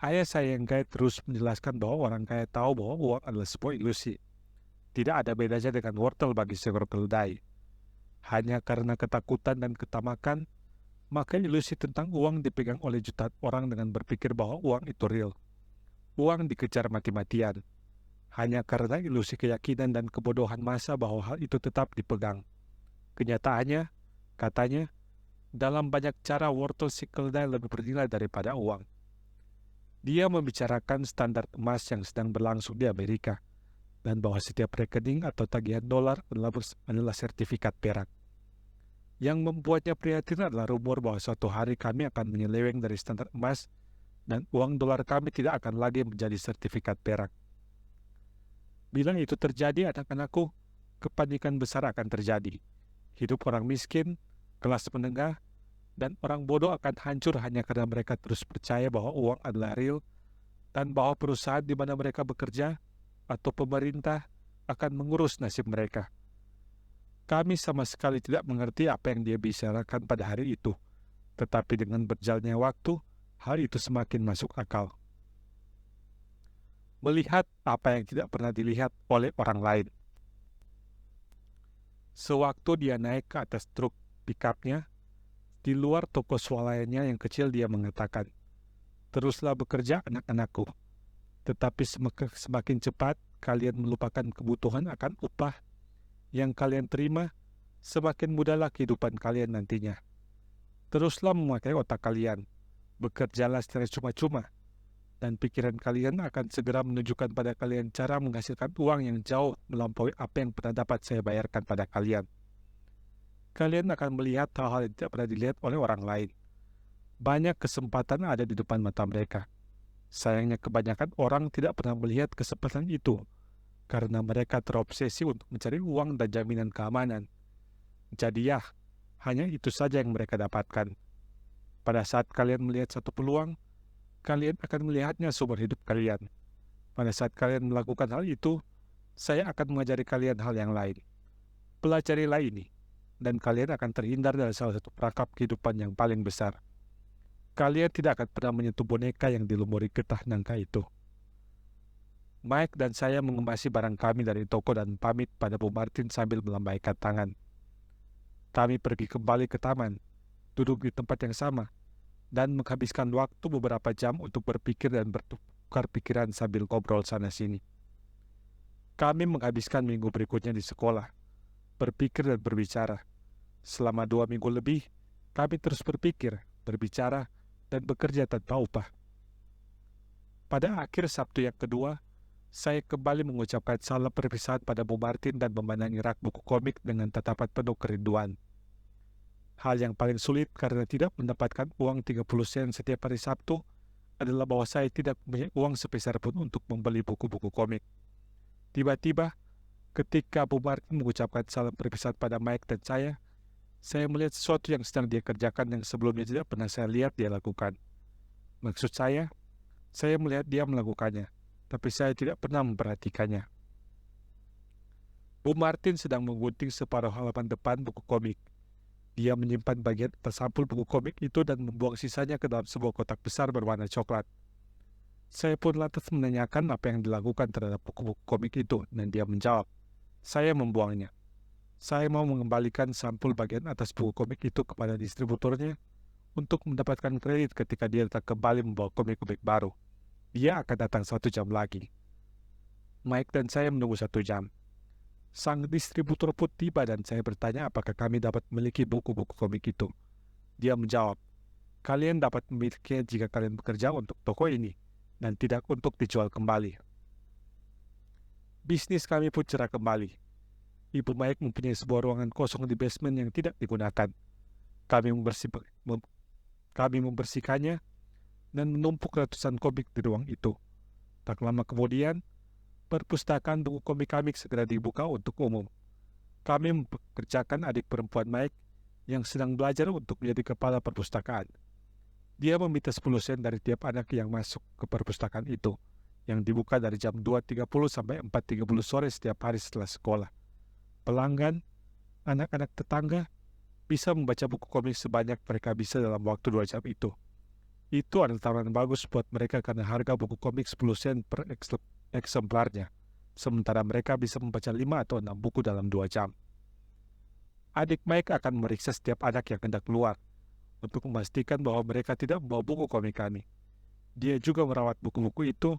Ayah saya yang kaya terus menjelaskan bahwa orang kaya tahu bahwa uang adalah sebuah ilusi. Tidak ada bedanya dengan wortel bagi seekor keledai. Hanya karena ketakutan dan ketamakan, maka ilusi tentang uang dipegang oleh jutaan orang dengan berpikir bahwa uang itu real. Uang dikejar mati-matian. Hanya karena ilusi keyakinan dan kebodohan massa bahwa hal itu tetap dipegang. Kenyataannya, katanya, dalam banyak cara wortel si keledai lebih bernilai daripada uang. Dia membicarakan standar emas yang sedang berlangsung di Amerika, dan bahwa setiap rekening atau tagihan dolar adalah sertifikat perak. Yang membuatnya prihatin adalah rumor bahwa suatu hari kami akan menyeleweng dari standar emas, dan uang dolar kami tidak akan lagi menjadi sertifikat perak. Bila itu terjadi, anak-anakku, kepanikan besar akan terjadi. Hidup orang miskin, kelas menengah, dan orang bodoh akan hancur hanya karena mereka terus percaya bahwa uang adalah real dan bahwa perusahaan di mana mereka bekerja atau pemerintah akan mengurus nasib mereka. Kami sama sekali tidak mengerti apa yang dia bicarakan pada hari itu, tetapi dengan berjalannya waktu, hal itu semakin masuk akal. Melihat apa yang tidak pernah dilihat oleh orang lain. Sewaktu dia naik ke atas truk pick-up-nya, di luar toko swalayannya yang kecil dia mengatakan, teruslah bekerja anak-anakku, tetapi semakin cepat kalian melupakan kebutuhan akan upah yang kalian terima, semakin mudahlah kehidupan kalian nantinya. Teruslah memakai otak kalian, bekerjalah secara cuma-cuma, dan pikiran kalian akan segera menunjukkan pada kalian cara menghasilkan uang yang jauh melampaui apa yang pernah dapat saya bayarkan pada kalian. Kalian akan melihat hal-hal yang tidak pernah dilihat oleh orang lain. Banyak kesempatan ada di depan mata mereka. Sayangnya kebanyakan orang tidak pernah melihat kesempatan itu, karena mereka terobsesi untuk mencari uang dan jaminan keamanan. Jadi ya, hanya itu saja yang mereka dapatkan. Pada saat kalian melihat satu peluang, kalian akan melihatnya seumur hidup kalian. Pada saat kalian melakukan hal itu, saya akan mengajari kalian hal yang lain. Pelajarilah ini, dan kalian akan terhindar dari salah satu perangkap kehidupan yang paling besar. Kalian tidak akan pernah menyentuh boneka yang dilumuri getah nangka itu. Mike dan saya mengemasi barang kami dari toko dan pamit pada Bu Martin sambil melambaikan tangan. Kami pergi kembali ke taman, duduk di tempat yang sama, dan menghabiskan waktu beberapa jam untuk berpikir dan bertukar bertukar pikiran sambil ngobrol sana-sini. Kami menghabiskan minggu berikutnya di sekolah, berpikir dan berbicara. Selama 2 minggu lebih, kami terus berpikir, berbicara, dan bekerja tanpa upah. Pada akhir Sabtu yang kedua, saya kembali mengucapkan salam perpisahan pada Bu Martin dan memandangi rak buku komik dengan tatapan penuh kerinduan. Hal yang paling sulit karena tidak mendapatkan uang 30 sen setiap hari Sabtu adalah bahwa saya tidak punya uang sepeser pun untuk membeli buku-buku komik. Tiba-tiba, ketika Bu Martin mengucapkan salam perpisahan pada Mike dan saya melihat sesuatu yang sedang dia kerjakan yang sebelumnya tidak pernah saya lihat dia lakukan. Maksud saya melihat dia melakukannya, tapi saya tidak pernah memperhatikannya. Bu Martin sedang menggunting separuh halaman depan buku komik. Dia menyimpan bagian atas sampul buku komik itu dan membuang sisanya ke dalam sebuah kotak besar berwarna coklat. Saya pun lantas menanyakan apa yang dilakukan terhadap buku-buku komik itu, dan dia menjawab, "Saya membuangnya. Saya mau mengembalikan sampul bagian atas buku komik itu kepada distributornya untuk mendapatkan kredit ketika dia datang kembali membawa komik-komik baru. Dia akan datang 1 jam lagi." Mike dan saya menunggu 1 jam. Sang distributor pun tiba dan saya bertanya apakah kami dapat memiliki buku-buku komik itu. Dia menjawab, "Kalian dapat memilikinya jika kalian bekerja untuk toko ini, dan tidak untuk dijual kembali." Bisnis kami pun cerah kembali. Ibu Mike mempunyai sebuah ruangan kosong di basement yang tidak digunakan. Kami membersihkannya dan menumpuk ratusan komik di ruang itu. Tak lama kemudian, perpustakaan buku komik segera dibuka untuk umum. Kami mempekerjakan adik perempuan Mike yang sedang belajar untuk menjadi kepala perpustakaan. Dia meminta 10 sen dari tiap anak yang masuk ke perpustakaan itu, yang dibuka dari jam 2.30 sampai 4.30 sore setiap hari setelah sekolah. Pelanggan, anak-anak tetangga, bisa membaca buku komik sebanyak mereka bisa dalam waktu 2 jam itu. Itu adalah tawaran bagus buat mereka karena harga buku komik 10 sen per eksemplarnya, sementara mereka bisa membaca 5 atau 6 buku dalam 2 jam. Adik Mike akan memeriksa setiap anak yang hendak keluar, untuk memastikan bahwa mereka tidak membawa buku komik kami. Dia juga merawat buku-buku itu,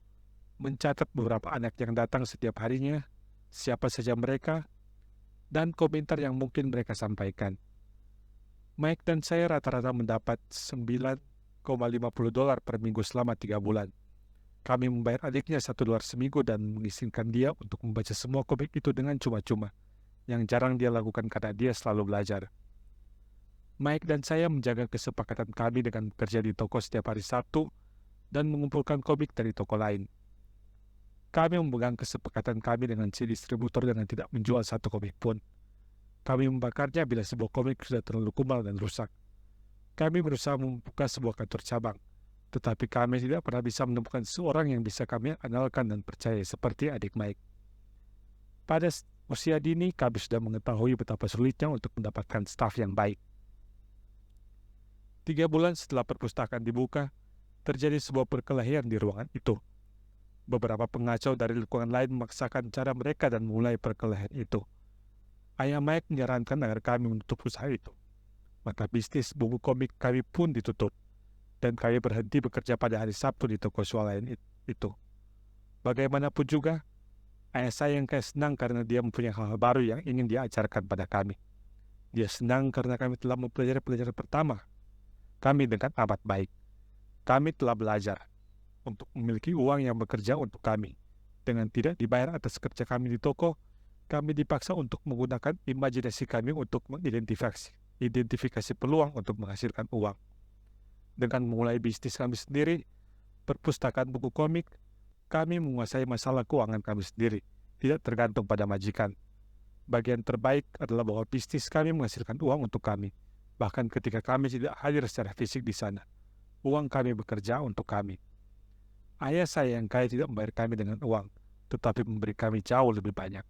mencatat beberapa anak yang datang setiap harinya, siapa saja mereka, dan komentar yang mungkin mereka sampaikan. Mike dan saya rata-rata mendapat $9,50 per minggu selama 3 bulan. Kami membayar adiknya $1 seminggu dan mengizinkan dia untuk membaca semua komik itu dengan cuma-cuma, yang jarang dia lakukan karena dia selalu belajar. Mike dan saya menjaga kesepakatan kami dengan bekerja di toko setiap hari Sabtu dan mengumpulkan komik dari toko lain. Kami memegang kesepakatan kami dengan si distributor dengan tidak menjual 1 komik pun. Kami membakarnya bila sebuah komik sudah terlalu kumal dan rusak. Kami berusaha membuka sebuah kantor cabang, tetapi kami tidak pernah bisa menemukan seorang yang bisa kami andalkan dan percaya seperti adik Mike. Pada usia dini, kami sudah mengetahui betapa sulitnya untuk mendapatkan staf yang baik. 3 bulan setelah perpustakaan dibuka, terjadi sebuah perkelahian di ruangan itu. Beberapa pengacau dari lingkungan lain memaksakan cara mereka dan memulai perkelahian itu. Ayah Mike menyarankan agar kami menutup usaha itu. Maka bisnis buku komik kami pun ditutup, dan kami berhenti bekerja pada hari Sabtu di toko swalayan itu. Bagaimanapun juga, ayah saya yang senang karena dia mempunyai hal-hal baru yang ingin dia ajarkan pada kami. Dia senang karena kami telah mempelajari pelajaran pertama kami dengan amat baik. Kami telah belajar untuk memiliki uang yang bekerja untuk kami. Dengan tidak dibayar atas kerja kami di toko, kami dipaksa untuk menggunakan imajinasi kami untuk mengidentifikasi peluang untuk menghasilkan uang. Dengan memulai bisnis kami sendiri, perpustakaan buku komik, kami menguasai masalah keuangan kami sendiri, tidak tergantung pada majikan. Bagian terbaik adalah bahwa bisnis kami menghasilkan uang untuk kami, bahkan ketika kami tidak hadir secara fisik di sana. Uang kami bekerja untuk kami. Ayah saya yang kaya tidak membayar kami dengan uang, tetapi memberi kami jauh lebih banyak.